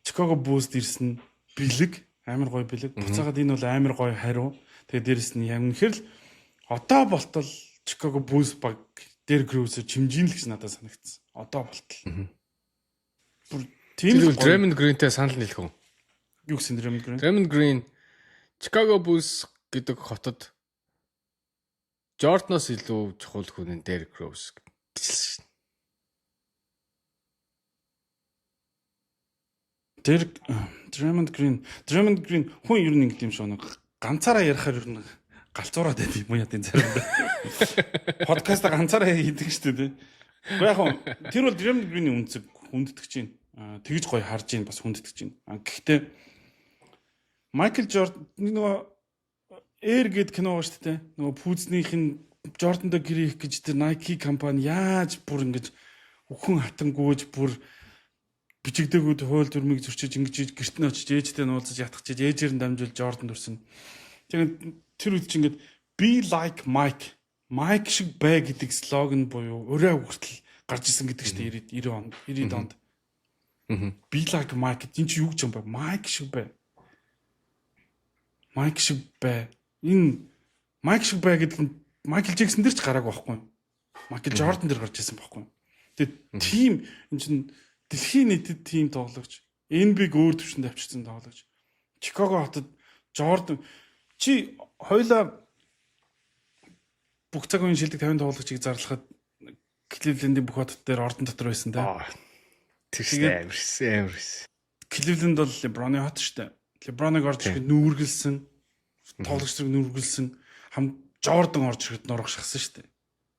Чикаго Буллс ирсэн бэлэг, амар гоё бэлэг. Буцаагаад энэ бол амар гоё хариу. Тэгээд дээрэс нь яг үнэхээр л одоо болтол Чикаго Буллс баг Derrick Rose чимжийн л гэж надад санагдсан. Одоо болтол. Бүр тийм Draymond Green-тэй санал нийлэх үү? Юу гэсэн Draymond Green? Draymond Green Chicago Bulls гэдэг хотод Jordan-оос илүү чухал хүн нь Derrick Rose гэж хэлсэн шин. Draymond Green хүн ер нь ингэ юм шиг нэг ганцаараа ярихаар ер нь галзуураад байд юм яа тийм заримдаа. Подкаст ганцаараа хийдэг шүү дээ. Гэхдээ яг тэр бол Draymond Green-ийн үнцэг хүнддэг чинь. Тэгж гоё харж ийн бас хүнддэг чинь. Гэхдээ Michael Jordan нөгөө Air гэдэг кино шүү дээ. Нөгөө пүүзнийх нь Jordan-д гэр их гэж тэр Nike компани яаж бүр ингэж өхөн хатангүйж бүр бичигдээгүүд хууль дүрмийг зөрчиж ингэж гэрт нь очиж ээжтэй нуулзаж ятгахчиж ээжээр нь дамжуул Jordan дүрсэн. Тэгээд тэр үед чинь ингэж be like Mike шиг бай гэдэг слоган буюу өрөө хүртэл гарч исэн гэдэг чинь 90 онд. Be like Mike энэ чи юу гэж юм бэ? Mike шиг бай. Mike шиг бай. Энэ Mike шиг бай гэдэг нь Michael Jackson дээр ч гараагүй байхгүй. Michael Jordan дээр гарч ирсэн байхгүй. Тэгээд тим энэ чинь дэлхийн нийтэд тим тоглогч, NBA-г өөр төвшөнд авчирсан тоглогч. Chicago хотод Jordan чи хоёлаа бүх цаг үеийн шилдэг 50 тоглогчийг зарлахад Cleveland-ийн бүх хотод дээр ордон дотор байсан те. Тэгсэн амарс. Cleveland бол LeBron-ы хот штэ. LeBron-ыг орж ирэхэд нүүргэлсэн, тоглогчдыг нүүргэлсэн, Jordan орж ирэхэд нурах шахсан штэ.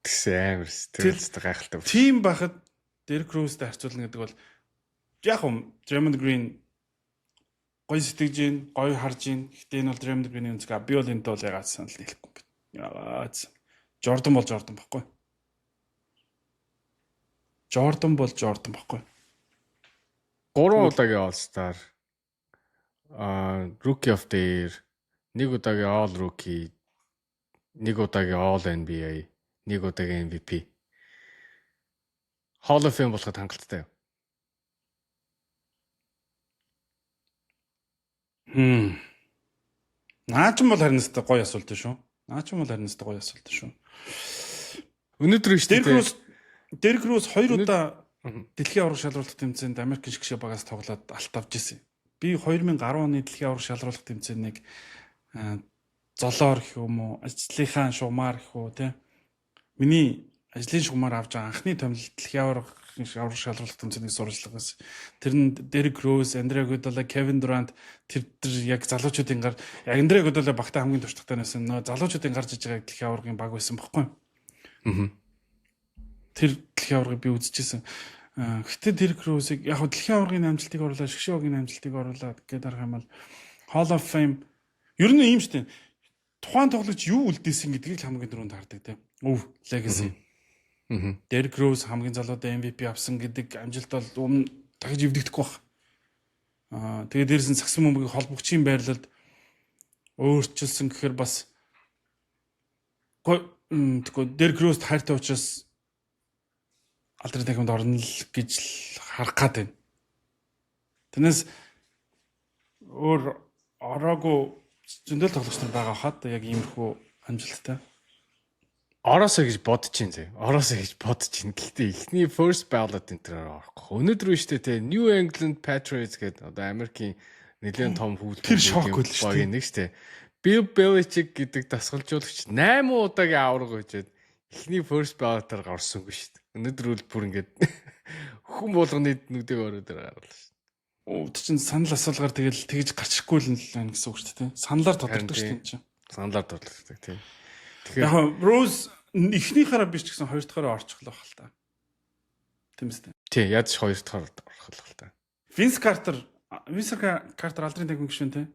Тэгсэн амарс. Тэрэлцтэй гайхалтай. Тим байхад Derrick Rose-тэй харьцуулна гэдэг бол яг Draymond Green гоё сэтгэж гин, гоё харж гин. Гэтэ энэ бол Draymond Green-ийн үнцэг. Би бол энэ бол ягаад санал нийлэхгүй юм бэ? Ягаад? Jordan бол Jordan баггүй. Jordan бол Jordan баггүй. 3 удаагийн All-Star, Rookie of the Year, 1 удаагийн All Rookie, 1 удаагийн All NBA, 1 удаагийн MVP. Hall of Fame болоход хангалттай юм. Наач бол харин нэстэ гоё асуулт шүү. Өнөөдөр шүү дээ. Derrick Rose 2 удаа дэлхийн аварга шалралт тэмцээнд Америкийн шгшээ багаас тоглоод алт авч ирсэн. Би 2010 оны дэлхийн аварга шалралт тэмцээнийг золоор гэх юм уу, ажлынхаа шугамар гэх үү те. Миний ажлын шугамар авч байгаа анхны томилолт дэлхийн аварга шалралт тэмцээний сурвалжлагаас тэр нь Derrick Rose, Andre Iguodala, Kevin Durant тэр яг залуучуудын гар Andre Iguodala багтаа хамгийн туршлагатай байсан. Нөө залуучуудын гарч иж байгаа дэлхийн аваргын баг байсан баггүй. Тэр дэлхийн аваргыг би үзчихсэн. Гэхдээ Derrick Rose-ыг яг дэлхийн аваргын амжилтыг оруулаад, шгшөөгийн амжилтыг оруулаад гэдэг арга юм бол Hall of Fame ер нь ийм шүү дээ. Тухайн тоглогч юу үлдээсэн гэдгийг хамгийн түрүүнд хардаг тийм. Legacy. Derrick Rose хамгийн залуудаа MVP авсан гэдэг амжилт бол өмнө дахиж эвдэгдэхгүй баг. Тэгээд дээрээс нь сагсан бөмбөгийг холбогчийн байрлалд өөрчилсөн гэхээр бас Derrick Rose хайртай учраас алдрын танхимд орно л гэж харах гад байна. Тэрнээс өөр ороогүй зөндөл тоглогч нар байгаа хаад яг иймэрхүү амжилттай. Ороосоо гэж бодож чинь зэ. Ороосоо гэж бодож чинь. Гэхдээ эхний first ballot энэ төрөөр орохгүй. Өнөөдөр нь штэ те New England Patriots гэдэг одоо Америкийн нэлээд том хөвлөлт Тэр шок үл шүү дээ. нэг штэ. Bill Belichick гэдэг дасгалжуулагч 8 удаагийн авраг хийжээд эхний first ballot-аар гарсангүй штэ. Өнөөдөр үл бүр ингээд хүн болгоны нүдийг өрөө дээр гаргала штэ. Өвд чинь санал асуулгаар тэгэл тэгж гарчихгүй л байна гэсэн үг шүү дээ. Саналаар тодордог шүү дээ энэ чинь. Саналаар тодорхойдог тийм. Яг Rose эхнийхаараа биш ч гэсэн хоёр дахаараа орчихлоо хэл та. Тийм үстэй. Тий, яаж хоёр дахаар орох л та. Vince Carter алдрын тагмын гишүүн те.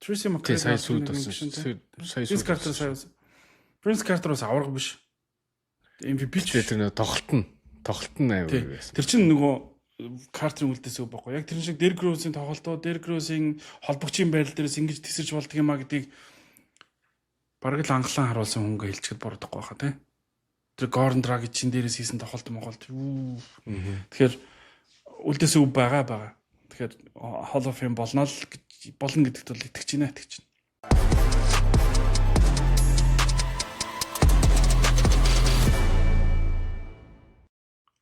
Tracy McGrady сая сүйд болсон. Vince Carter бас авраг биш. MVP ч тэр нөө тоглолт нь аюул байсан. Тэр чинь нөгөө Carter-ын үлдээс үг байхгүй. Яг тэр шиг Derrick Rose-ийн тоглолтоо, Derrick Rose-ийн холбогчийн байрал дээрээс ингэж тесэрч болдго юмаа гэдгийг бараг л анхлан харуулсан хөнгө хэлчихэд буруудахгүй байхаа тий. Тэр Gordon Dragic-ийн дээрээс хийсэн тоглолт Монголд. Тэгэхээр үлдээс үг байгаа. Тэгэхээр Hall of Fame болно гэдэгт бол итгэж байна.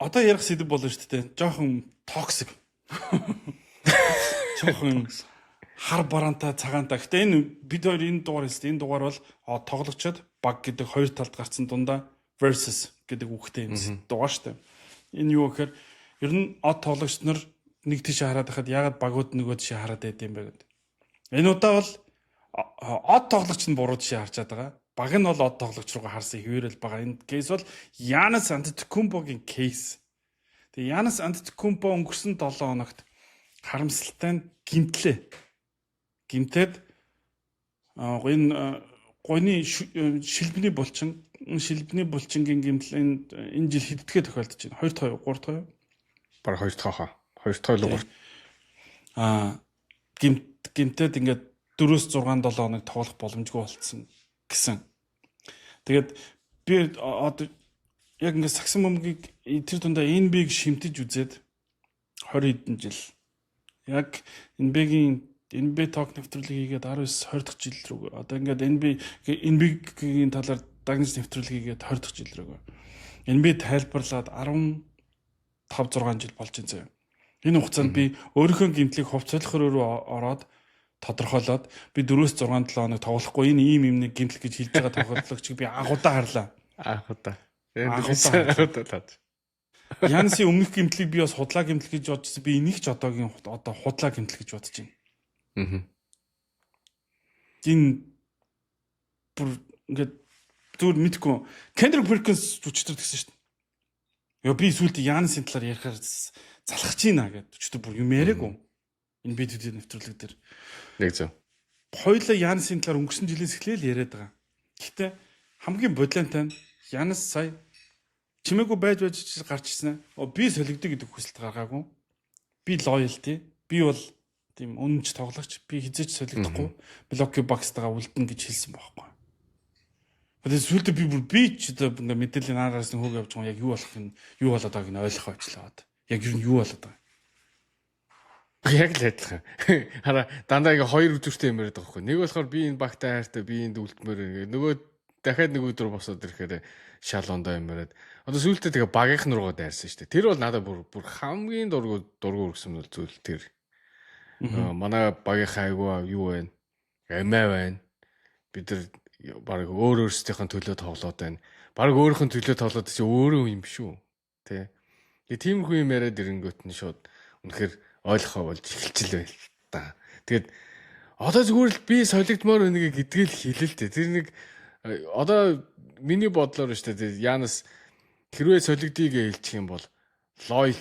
Одоо ярих сэдв болно шүү дээ. Жохон токсик. Жохон хар бараантай цагаантай. Гэтэ энэ бид хоёр энэ дугаар хэлсэн. Энэ дугаар бол тоглогчид баг гэдэг хоёр талд гарсан дундаа versus гэдэг үгтэй юм дугаар шүү дээ. Энэ юу гэхээр ер нь тоглогч нар нэг тийш хараад байхад ягаад багууд нөгөө тийш хараад байд юм бэ гэдэг. Энэ удаа бол тоглогч нь буруу тийш харж байгаа. Баг нь бол тоглогч руугаа харсан хിവэрэл байгаа. Энэ кейс бол Giannis Antetokounmpo-гийн кейс. Тэгээ Giannis Antetokounmpo өнгөрсөн 7 хоногт харамсалтай нь гимтээд гойны шилбэний булчингийн гимтлийн энэ жил хэддэгэ тохиолдож байна. 2 тоо 3 тоо. Бараг 2 тоохоо. 2 тоо л 3. Гимтээд ингээд 4-6 7 хоног тоглох боломжгүй болцсон гэсэн. Тэгээд би одоо яг ингээд сагсан бөмбөгийг тэр дундаа NBA-г шимтэж үзээд 20 хэдэн жил яг NBA talk нэвтрүүлгийг хийгээд 19 20 дахь жил рүү одоо ингээд NBA-гийн талаар дагнаж нэвтрүүлгийг хийгээд 20 дахь жил рүү NBA тайлбарлаад 15 6 жил болж байна заяа. Энэ хугацаанд би өөрийнхөө гэмтлийг хувцсалхаар руу ороод тодорхойлоод би 4-6 7 хоног тоглохгүй энэ ийм нэг гэмтэл гэж хэлж байгаа тоглогчийг би анхудаа харлаа. Анхудаа. Янсын өмнөх гэмтлийг би бас худлаа гэмтэл гэж бодчихсон. Би энийг ч одоо худлаа гэмтэл гэж бодож байна. Энэ бүр ингээд зүгээр мэдгүй. Kendrick Perkins өчтөр гэсэн шүү дээ. Яа би сүүлд Янсын талаар ярихаар залхаж байна гэдэг. Өчтөр бүр юм яриаггүй. Энэ видео нэвтрүүлэг дээр. Яг зөв. Хоёулаа Янсын талаар өнгөрсөн жилээс эхлээл яриад байгаа. Гэхдээ хамгийн бодлонтой нь Янс сая чимээгүй байж гарч ирсэн. Би солигдё гэдэг хүсэлт гаргаагүй. Би loyalty. Би бол тийм үнэнч тоглогч. Би хизээч солигдохгүй. Блоки бокстайгаа үлдэн гэж хэлсэн байхгүй. Тэгээд сүүлдээ би ч одоо мэдээллийн наараас нь хөг явж байгаа яг юу болоод байгааг нь ойлгох ажлаад. Яг юу болоод байгаа. Яг л адилхан. Хараа дандаа ингээ хоёр үзүүртэй юм яриад байгаа хгүй. Нэг болохоор би энэ багтай хайртай би энд үлдмээр нөгөө дахиад нэг өдөр босоод ирэхээр шалондоо юм яриад. Одоо сүүлдээ тэгээ багийнх нь руугаа дайрсан шүү дээ. Тэр бол надад бүр хамгийн дургу өргөсөн бол зүйл тэр. Манай багийнхаа айгуу юу вэ? Эмээ байна. Бид нар баг өөрсдийнхэн төлөө тоглоод байна. Баг өөрийнхэн төлөө тоглоод чи өөрөө юм биш үү? Тэ. Тэгээ тиймэрхүү юм яриад ирэнгөт нь шууд үнэхээр ойлгохоо болж эхэлчихэл байл та. Тэгээд одоо зүгээр л би солигдмоор үнэгээ гэдгээл хэлэлтэй. Тэр нэг одоо миний бодлоор шүү дээ. Янас хэрвээ солигдъё гэж хэлчих юм бол loyal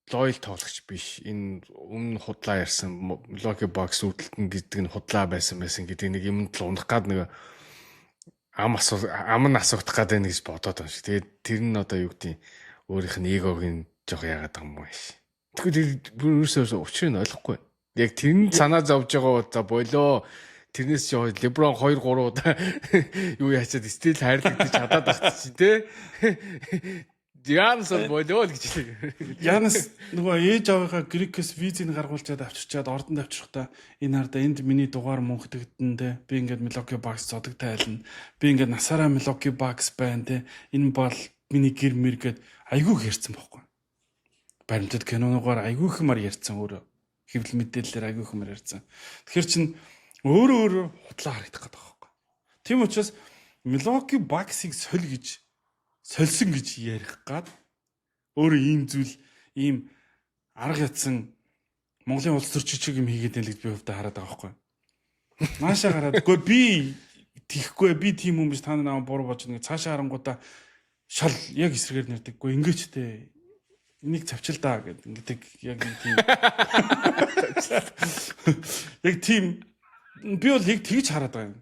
тоглогч биш. Энэ өмнө худлаа ярьсан Milwaukee Bucks үүдэлтэн гэдэг нь худлаа байсан гэдэг нэг юмд л унах гад нэг ам нь асуух гад байна гэж бодоод байна шүү. Тэгээд тэр нь одоо юу гэдэг өөрийнх нь эгог нь жоох яагаад байгаа юм бэ? Тэгэхээр бүр өөрөөсөө учрыг нь ойлгохгүй. Яг тэр нь санаа зовж байгаа за болоо. Тэрнээс чи LeBron 2 3 удаа юу яачаад стил хайрлагдаж чадаад багт чи тэ. Янс болоо л гэж хэлээ. Янас нөгөө ээж аваагаа Грекээс визийг гаргуулчаад авчирчаад ордонд авчрахтаа энэ харда энд миний дугаар мөнхдөгдөн те. Би ингээд Milwaukee Bucks зодог тайлна. Би ингээд насаараа Milwaukee Bucks байна те. Энэ бол миний гэр мэр гэд айгүй ярьсан байхгүй. Баримтат киноноор айгүй хэмээр ярьсан өөрөө. Хэвлэл мэдээлэлээр айгүй хэмээр ярьсан. Тэгэхээр чин өөрөө хутлаа харагдах гэдэг байхгүй. Тийм учраас Milwaukee Bucks-ыг сольсон гэж ярих гад өөрөө ийм зүйл ийм арга ятсан Монголын улс төр жижиг юм хийгээд байл гэж би хувьдаа хараад байгаа байхгүй. Наашаа гараад үгүй би тийхгүй би тийм юм биш та нар буруу болж нэг цаашаа харангуудаа шал яг эсрэгээр нэрдэггүй ингэж те энийг цавчил даа гэдэг яг тийм яг тийм би бол яг тэгж хараад байгаа юм.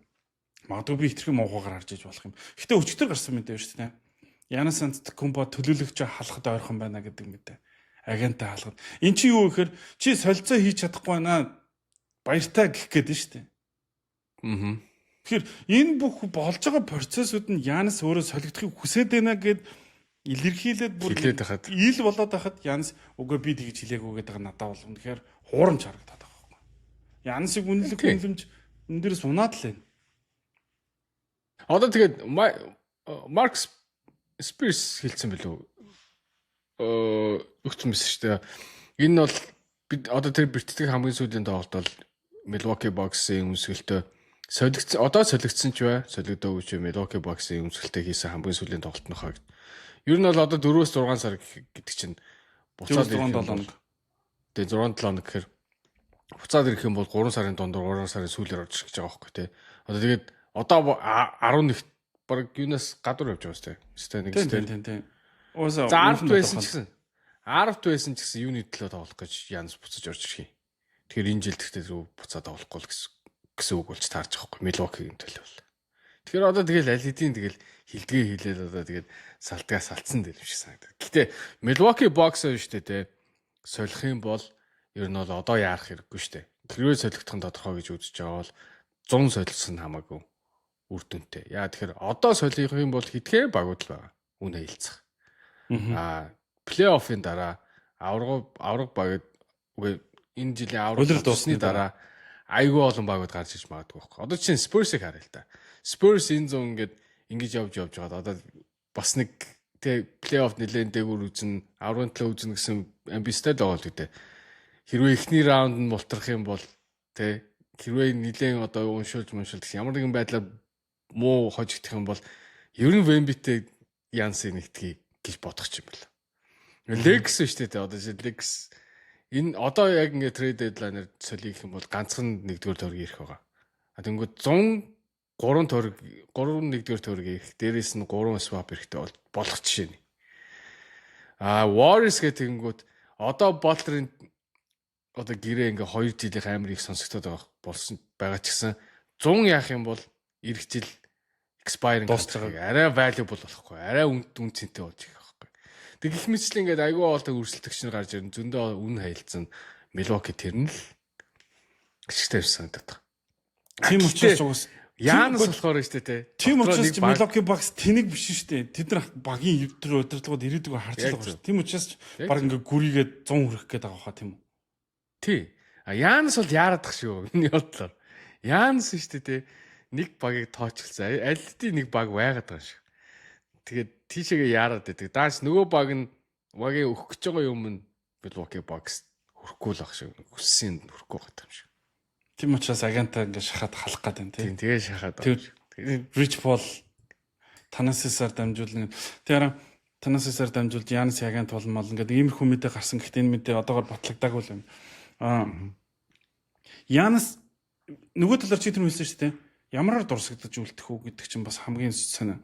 Магадгүй би хитрхи муухайгаар харж иж болох юм. Гэтэ өчтөр гарсан мэдээ шүү дээ. Янас Антетокумпо төлөөлөгч халахад ойрхон байна гэдэг мэдээ. Агентаа халахад. Эн чи юу гэхээр чи солилцоо хийж чадахгүй байна. Баяртай гэх гээд нь шүү дээ. Аа. Тэгэхээр энэ бүх болж байгаа процессыг нь Янас өөрөө солигдохыг хүсээд байна гэд илэрхийлээд бүр ил болоод байхад Янас үгүй би тэгж хэлээгүй гэдэг надад бол үнэхээр хуурамч харагдаад байгаа байхгүй. Янасыг үнэлэх үнэлэмж энэ дээрс унаад л байна. Одоо тэгээд Маркс Спирс хэлсэн билүү? Өгсөн байсан шүү дээ. Энэ бол бид одоо тэр бэртдэг хамгийн сүүлийн тоглолт бол Milwaukee Bucks-ийн өмсгөлтөө солигдсон ч бай, солигдоогүй ч Milwaukee Bucks-ийн өмсгөлтөө хийсэн хамгийн сүүлийн тоглолт нөхөө. Ер нь бол одоо 4-6 сар гэдэг чинь буцаад ирэх юм бол тэгээ 6-7 хоног гэхээр буцаад ирэх юм бол 3 сарын дундуур 3 сарын сүүлээр орж ирэх гэж байгаа байхгүй тий. Одоо тэгээд одоо 11 баг юунаас гадуур явж байгаа сте. Нэг сте. Тийм. За 10 байсан ч гэсэн юуны төлөө тоглох гэж Янс буцаж орж ирэх юм. Тэгэхээр энэ жил тэгтээ рүү буцаад тоглохгүй л гэсэн үг болж таарч байгаа байхгүй Milwaukee-ийн төлөө бол. Тэгэхээр одоо тэгэл аль хэдийн тэгэл хилдгээ хийлээд одоо тэгээд салтгаа салцсан дээр юм шиг санагдав. Гэтэ Milwaukee Bucks шүү дээ те. Солих юм бол ер нь бол одоо яарах хэрэггүй шүү дээ. Хэрвээ солигдох нь тодорхой гэж үзэж байгаа бол 100 солилцсон хамаагүй үр дүнтэй. Яа тэгэхээр одоо солих юм бол хитгэн багууд л байгаа. Үнэ хэлцэх. Плей-оффын дараа авраг багт үгүй энэ жилийн авраг дуусны дараа айгүй олон багууд гарч иж магадгүй байхгүй. Одоо чинь Spurs-ыг харъя л та. Spurs энэ зүүн ингэж явж байгаа. Одоо бас нэг тэг плей-офф нэлээд дээгүүр үзэн, аврагын төлөө үзэн гэсэн амбицтай л байгаа л үү. Хэрвээ эхний раунд нь мултрах юм бол тэг хэрвээ нэлээд одоо уншуулж гэсэн ямар нэгэн байдлаар муу хожигдох юм бол ер нь Wemby-тэй Янсыг нэгтгэе гэж бодох юм байна. Lex шүү дээ. Одоо Lex энэ одоо яг ингээ трейд дедлайнер солих юм бол ганцхан нэгдүгээр тойрог ирэх байгаа. Тэнгүүд 103 тойрог 3 нэгдүгээр тойрог ирэх. Дээрээс нь 3 swap ирэхтэй болох жишээ нь. Warriors гэх тэнгүүд одоо Butler-ын одоо гэрээ ингээ 2 жилийн амар их сонсогдоод байгаа ч гэсэн 100 яах юм бол ирэх жил expiring арай valuable болохгүй. Арай үн цэнтэй болж байгаа байхгүй. Тэг их мэтлээ ингээд айгүй оолтой өрсөлдөгч нар гарч ирэн зөндөө үн хаялцсан Milwaukee тэр нь л гიშгтэй санагдаад байгаа. Тийм учраас уус Янс болохоор шүү дээ. Тийм учраас Milwaukee Bucks тэнэг биш шүү дээ. Тэд нар багийн өвдөр удирдлагууд ирээдүгөө харж байгаа шүү. Тийм учраас баг ингээ гүрийгээд 100 хүрэх гээд байгаа хаа тийм үү? Тий. Янс бол яарадах шүү. Миний бодлоор. Янс шүү дээ. Нэг багийг тооцолцсон. Аль хэдийн нэг баг байгаад байгаа шүү. Тэгээд тийшээгээ яарад байдаг. Дааш нөгөө баг нь багийн өгөх гэж байгаа юм нь Milwaukee Bucks хүрхгүй л ах шүү. Хүссийн хүрхгүй байгаа юм шүү. Тийм учраас агентаа ингээ шахаад халах гэдэг тийм. Тэгээ шахаад. Rich Paul Танасисаар дамжуулна. Тэгэхээр Танасисаар дамжуулж Янс агент болмол ингээ иймэрхүү мэдээ гарсан. Гэхдээ энэ мэдээ одоогоор батлагдаагүй л юм. Янс нөгөө талаар чи тэр хэлсэн шүү дээ. Ямараар дурсагдаж үлдэх үү гэдэг чинь бас хамгийн сонир.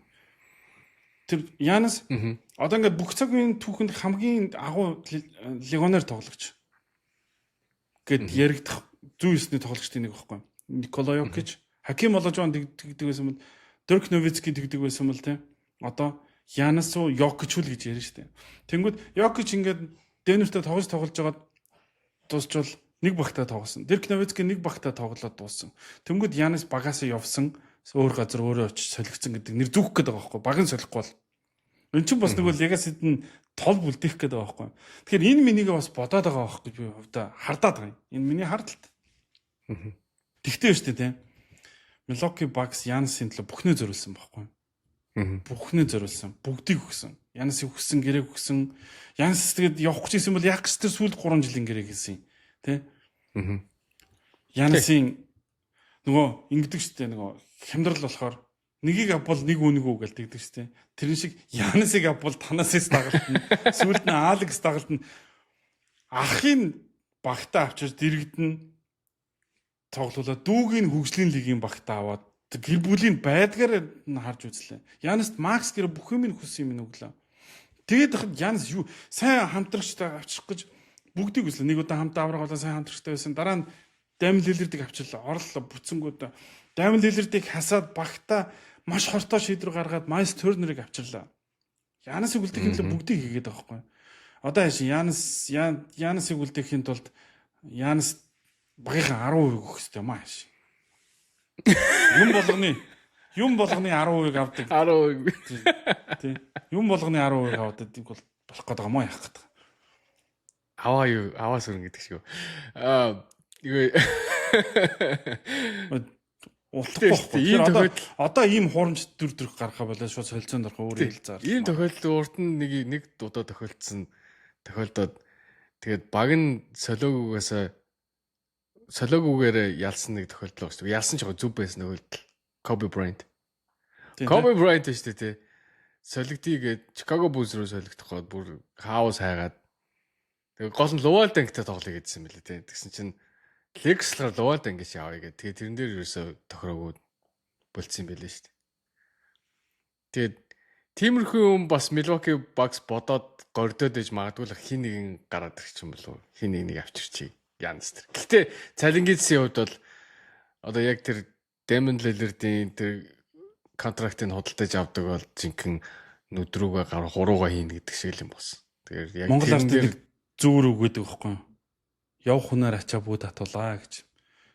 Тэр Янс одоо ингээд бүх цагийн түүхэнд хамгийн агуу легионер тоглогч гэд яригдах 109-ний тоглогчдын нэг байхгүй. Никола Йокич, Хаким Оложон тэгдэг байсан бол Дирк Новицки тэгдэг байсан бол тийм. Одоо Янс уу Йокич үл гэж ярина шүү дээ. Тэнгүүд Йокич ингээд Денвертэй тоглож жагаад дуусчвал нэг багтаа тоглосон. Дирк Новицки нэг багтаа тоглоод дууссан. Тэнгүүд Янс багасаа явсан, өөр газар өөрөө очиж солигдсон гэдэг нэр зүгх гээд байгаа байхгүй. Багын солихгүй бол Эн чинь бас нөгөө Legacy-д нь тол бүлдэх гээд байгаа байхгүй. Тэгэхээр энэ минийгээ бас бодоод байгаа байх гэж би хувьдаа хардаад байгаа юм. Энэ миний хардалт. Тэгтээ шүү дээ тийм. Milwaukee Bucks Giannis-ийн төлөө бүхнээ зориулсан байхгүй. Бүхнээ зориулсан. Бүгдийг өгсөн. Giannis-ийг өгсөн, гэрээг өгсөн. Giannis тэгээд явах гэж ирсэн бол яг ч тэр сүүлд 3 жилийн гэрээг хэлсэн. Тэ? Giannis-ийн нөгөө ингэдэг шүү дээ нөгөө хямдрал болохоор нэгийг авбал нэг үнэгүй гэж тэгдэг шүү дээ. Тэрэн шиг Giannis-ийг авбал танаас дагалтна. Сүүлд нь Alex дагалтна. Ахын багтаа авчиж дэрэгдэн тоглолоо дүүгийн хөгжлийн лигийн багтаа аваад гэр бүлийн байдгаар нь харж үзлээ. Giannis Max гэр бүх юм хүссэн юм өглөө. Тэгээд хад Giannis юу сайн хамтрагчтай авчих гэж бүгдийг үзлээ. Нэг удаа хамтаа авраг болоо сайн хамтрагчтай байсан. Дараа нь Damian Lillard-ыг авчлаа. Орлоо бүцэнгүүд Damian Lillard-ыг хасаад багтаа маш хортой шийдвэр гаргаад Miles Turner-ыг авчирлаа. Giannis-ыг үлдээх юм л бүгдийг хийгээд байгаа байхгүй. Одоо яаш Giannis-ыг үлдээхийн тулд Giannis багийнхаа 10% өгөх хэрэгтэй маш. Юм болгоны 10% авдаг. 10%. Тий. Юм болгоны 10% авдаг бол болох гэдэг юм яах гэдэг. Аваа сүрэн гэдэг шиг. Одоо ийм хурамч төрөх гаргахаа болоо шууд солилцоонд орох өөр хэлцээр. Ийм тохиолдол урд нь нэг удаа тохиолдоод тэгээд баг нь солиогүйгээр ялсан нэг тохиолдол байна шүү дээ. Ялсан ч яг зүв байсан тохиолдол. Kobe Bryant шүү дээ тий. Солигдъгээд Chicago Bulls руу солигдоход бүр хаус хайгаад тэгээд гол нь Luol Deng-тэй тоглоё гэдсэн мэлээ тий. Тэгсэн чинь Lakers-лаар Luol Deng-ийг авъя гэдэг. Тэгээд тэрэн дээр ерөөсө тохироогүй болцсон юм байлээ шүү дээ. Тэгээд тиймэрхүү юм бас Milwaukee Bucks бодоод гордоод иж магадгүй л хин нэгэн гараад ирчих юм болов. Хин нэг авчирчий. Giannis тэр. Гэхдээ Цалингидсийн хувьд бол одоо яг тэр Damian Lillard-ийн тэр контрактыг худалдаж авдаг бол жинхэнэ нүдрүүгээ гар хуруугаа хийнэ гэдэг шиг л юм болсон. Тэгэхээр яг Монгол ард зүүр үгээд байхгүй юу? Явх хүнээр ачаа бүү татуулаа гэж.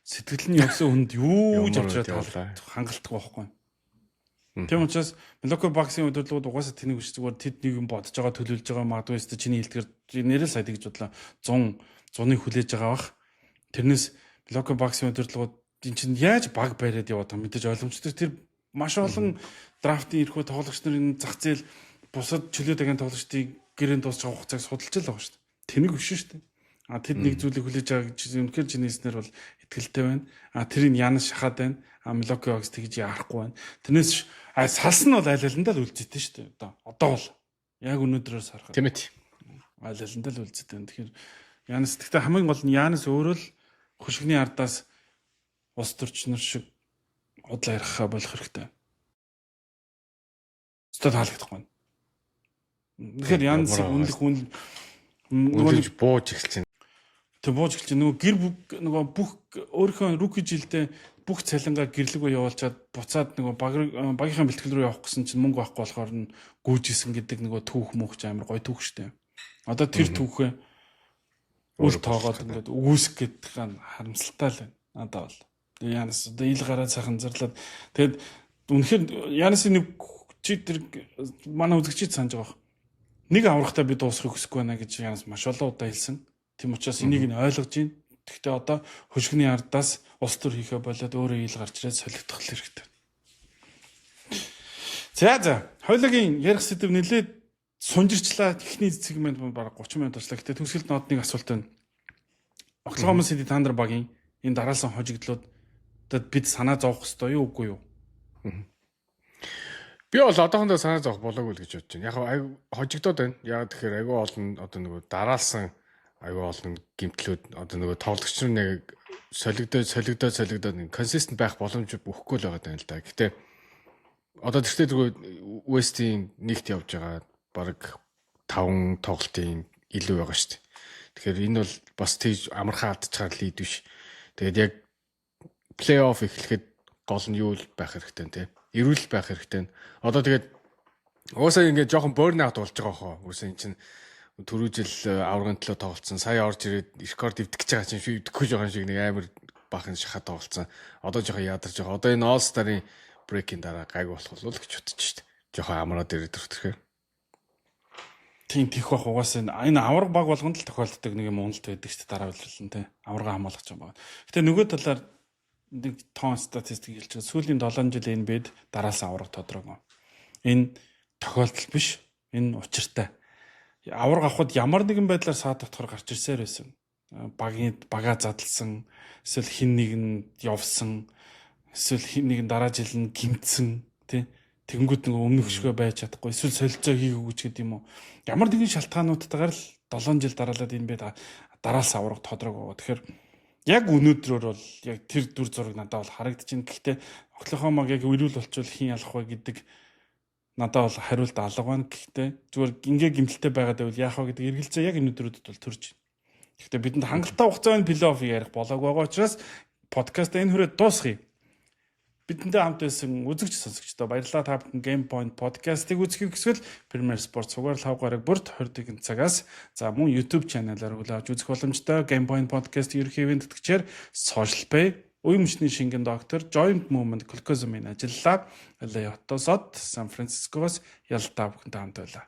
Сэтгэл нь явсан хүнд юу гэж авчираад хангалттай байхгүй юу? Тийм учраас Milwaukee Bucks-ийн өдөрлөгүүд угаасаа тэнийг хүчзүгээр тэд нэг юм бодож байгаа төлөвлөж байгаа магадгүй өстө чиний хэлдгээр нэрэл сайд гэж бодлоо 100-ыг хүлээж байгаа бах. Тэрнээс Milwaukee Bucks-ийн өдөрлөгүүд энэ чинь яаж баг бариад яваад байгаа мэдээж ойлгомжтой. Тэр маш олон драфтын ирэхүү тоглогч нарын зах зээл бусад чөлөө дагийн тоглогчдыг гэрээнд дуусч авах хугацааг судалж л байгаа шүү дээ. Тэнийг биш шүү дээ. Тэд нэг зүйлийг хүлээж байгаа гэж үнэхээр чинийснэр бол итгэлтэй байна. Тэрийг Giannis шахаад байна. Milwaukee Bucks тэгж яарахгүй байна. Тэрнээс салс нь бол аль-алиндаа л үлдээдэй шүү дээ. Одоо бол яг өнөөдрөөс харахад. Тийм ээ. Аль-алиндаа л үлдээдэй. Тэгэхээр Giannis гэхдээ хамгийн гол нь Giannis өөрөө л хөшгөний ардаас ус төрчнөр шиг худлаа ярихаа болох хэрэгтэй. Өстөд таалагдахгүй байна. Тэгэхээр Giannis-ийг үнэлэх үнэлж бууж эхэлж байна. Тэг бууж эхэлж нөгөө бүх өөрийнхөө руки жилдээ бүх цалингаа гэрлэгөө явуулчаад буцаад нөгөө багийнхаа бэлтгэл рүү явах гэсэн чинь мөнгө байхгүй болохоор нь гүйжсэн гэдэг нөгөө түүх мөхч амар гоё түүх штэ. Одоо тэр түүхээ үл тоогоод ингээд үгүйсэх гэдэг нь харамсалтай л байна. Надад бол. Тэгээ Giannis одоо ил гараад сайхан зарлаад тэгэд үнэхээр Giannis-ийн нэг чи тэр манай үзэгчид санаж байгаа. Нэг аврахтаа би дуусахыг хүсэхгүй байна гэж Giannis маш олон удаа хэлсэн. Тийм учраас энийг нь ойлгож байна. Гэхдээ одоо хөшгөний ардаас ус төр хийхэ болоод өөрөө ил гарч ирээд солигдох хэрэгтэй. За хоёулагийн ярих сэдв нэлээд сунжирчлаа. Техний сегмент баг 30 минут болчлаа. Гэтэ төгсгөлд нотныг асуулт байна. Oklahoma City Thunder багийн энэ дараалсан хожигдлуудад бид санаа зовох ёстой юу үгүй юу? Би бол одоохондоо санаа зовох болоогүй л гэж бодож байна. Яг хожигдоод байна. Яг тэгэхээр айгүй олон одоо нөгөө дараалсан айгүй олон гимтлүүд одоо нөгөө тоглогч нар нэг солигдоод консистент байх боломж өгөхгүй л байгаа юм л да. Гэтэ одоо тэртээ зүгээр West-ийн нэгт явж байгаа баг 5 тоглолтын илүү байгаа шүү дээ. Тэгэхээр энэ бол бас тийж амархан алдчихаар лид биш. Тэгээд яг плей-офф эхлэхэд гол нь юу байх хэрэгтэй нэ? Эрүүл байх хэрэгтэй. Одоо тэгээд уусаа ингээд жоохон burn-out болж байгаа хоо. Уусаа эн чинь түрүү жил аврагын төлөө тоглолцсон. Сая орж ирээд рекорд дэвдэх гэж байгаа чинь шийдэхгүй жоохон шиг нэг амар бахан шахаад тоглолцсон. Одоо жоохон ядарч байгаа. Одоо энэ All Star-ын break-ийн дараа гайг болох бол гэж бодож шүү дээ. Жоохон амраад ирээд төртөхээр. Тийм тийх бах угаасаа энэ авраг баг болгонд л тохиолддог нэг юм уналт байдаг шүү дээ дараа үйлрэл нь тий. Аврага хамгаалах юм байна. Гэтэ нөгөө талаар нэг тоон статистик хэлж байгаа. Сүүлийн 7 жил энэ бид дараалсан авраг тодроогүй. Энэ тохиолдол биш. Энэ учиртай. Авраг авахд ямар нэгэн байдлаар саад дотор гарч ирсээр байсан. Бага задлсан, эсвэл хин нэг нь явсан, эсвэл хин нэг нь дараа жил нь гимтсэн, тий. Тэгэнгүүт нэг өмнөх шигэ байж чадахгүй, эсвэл солилцоо хийгээгүй ч гэдэг юм уу. Ямар нэгэн шалтгаануудтайгаар л 7 жил дараалаад энэ бид дараалсан авраг тодрог байгаа. Тэгэхээр яг өнөөдрөөр бол яг тэр дүр зураг надад бол харагдчихэв. Гэхдээ Оклахомаг яг өрүүл болчвол хин ялах вэ гэдэг надад бол хариулт алга байна. Гэхдээ зүгээр ингээ гэмтэлтэй байгаад байвал яах вэ гэдэг эргэлзээ яг энэ өдрүүдэд бол төрж байна. Гэхдээ бидэнд хангалттай хугацаанд плей-офф ярих болоог байгаа учраас подкаст энэ хүрээд дуусгая. Бидэнтэй хамт байсан үзэгч сонсогчдоо баярлалаа. Та бүхэн Game Point podcast-ыг үзэхийг хүсвэл Premier Sports сугаар 5 гараг бүрт 20 цагаас за мөн YouTube channel-аар үл авч үзэх боломжтой. Game Point podcast ерөнхий ивент тэтгэгчээр Social Pay, Уян мөчний шингэн доктор, Joint Movement Colcosum-ийн ажиллалаа. Леотосод Сан Францискогоос ялтаа бүхэнтэй хамт байлаа.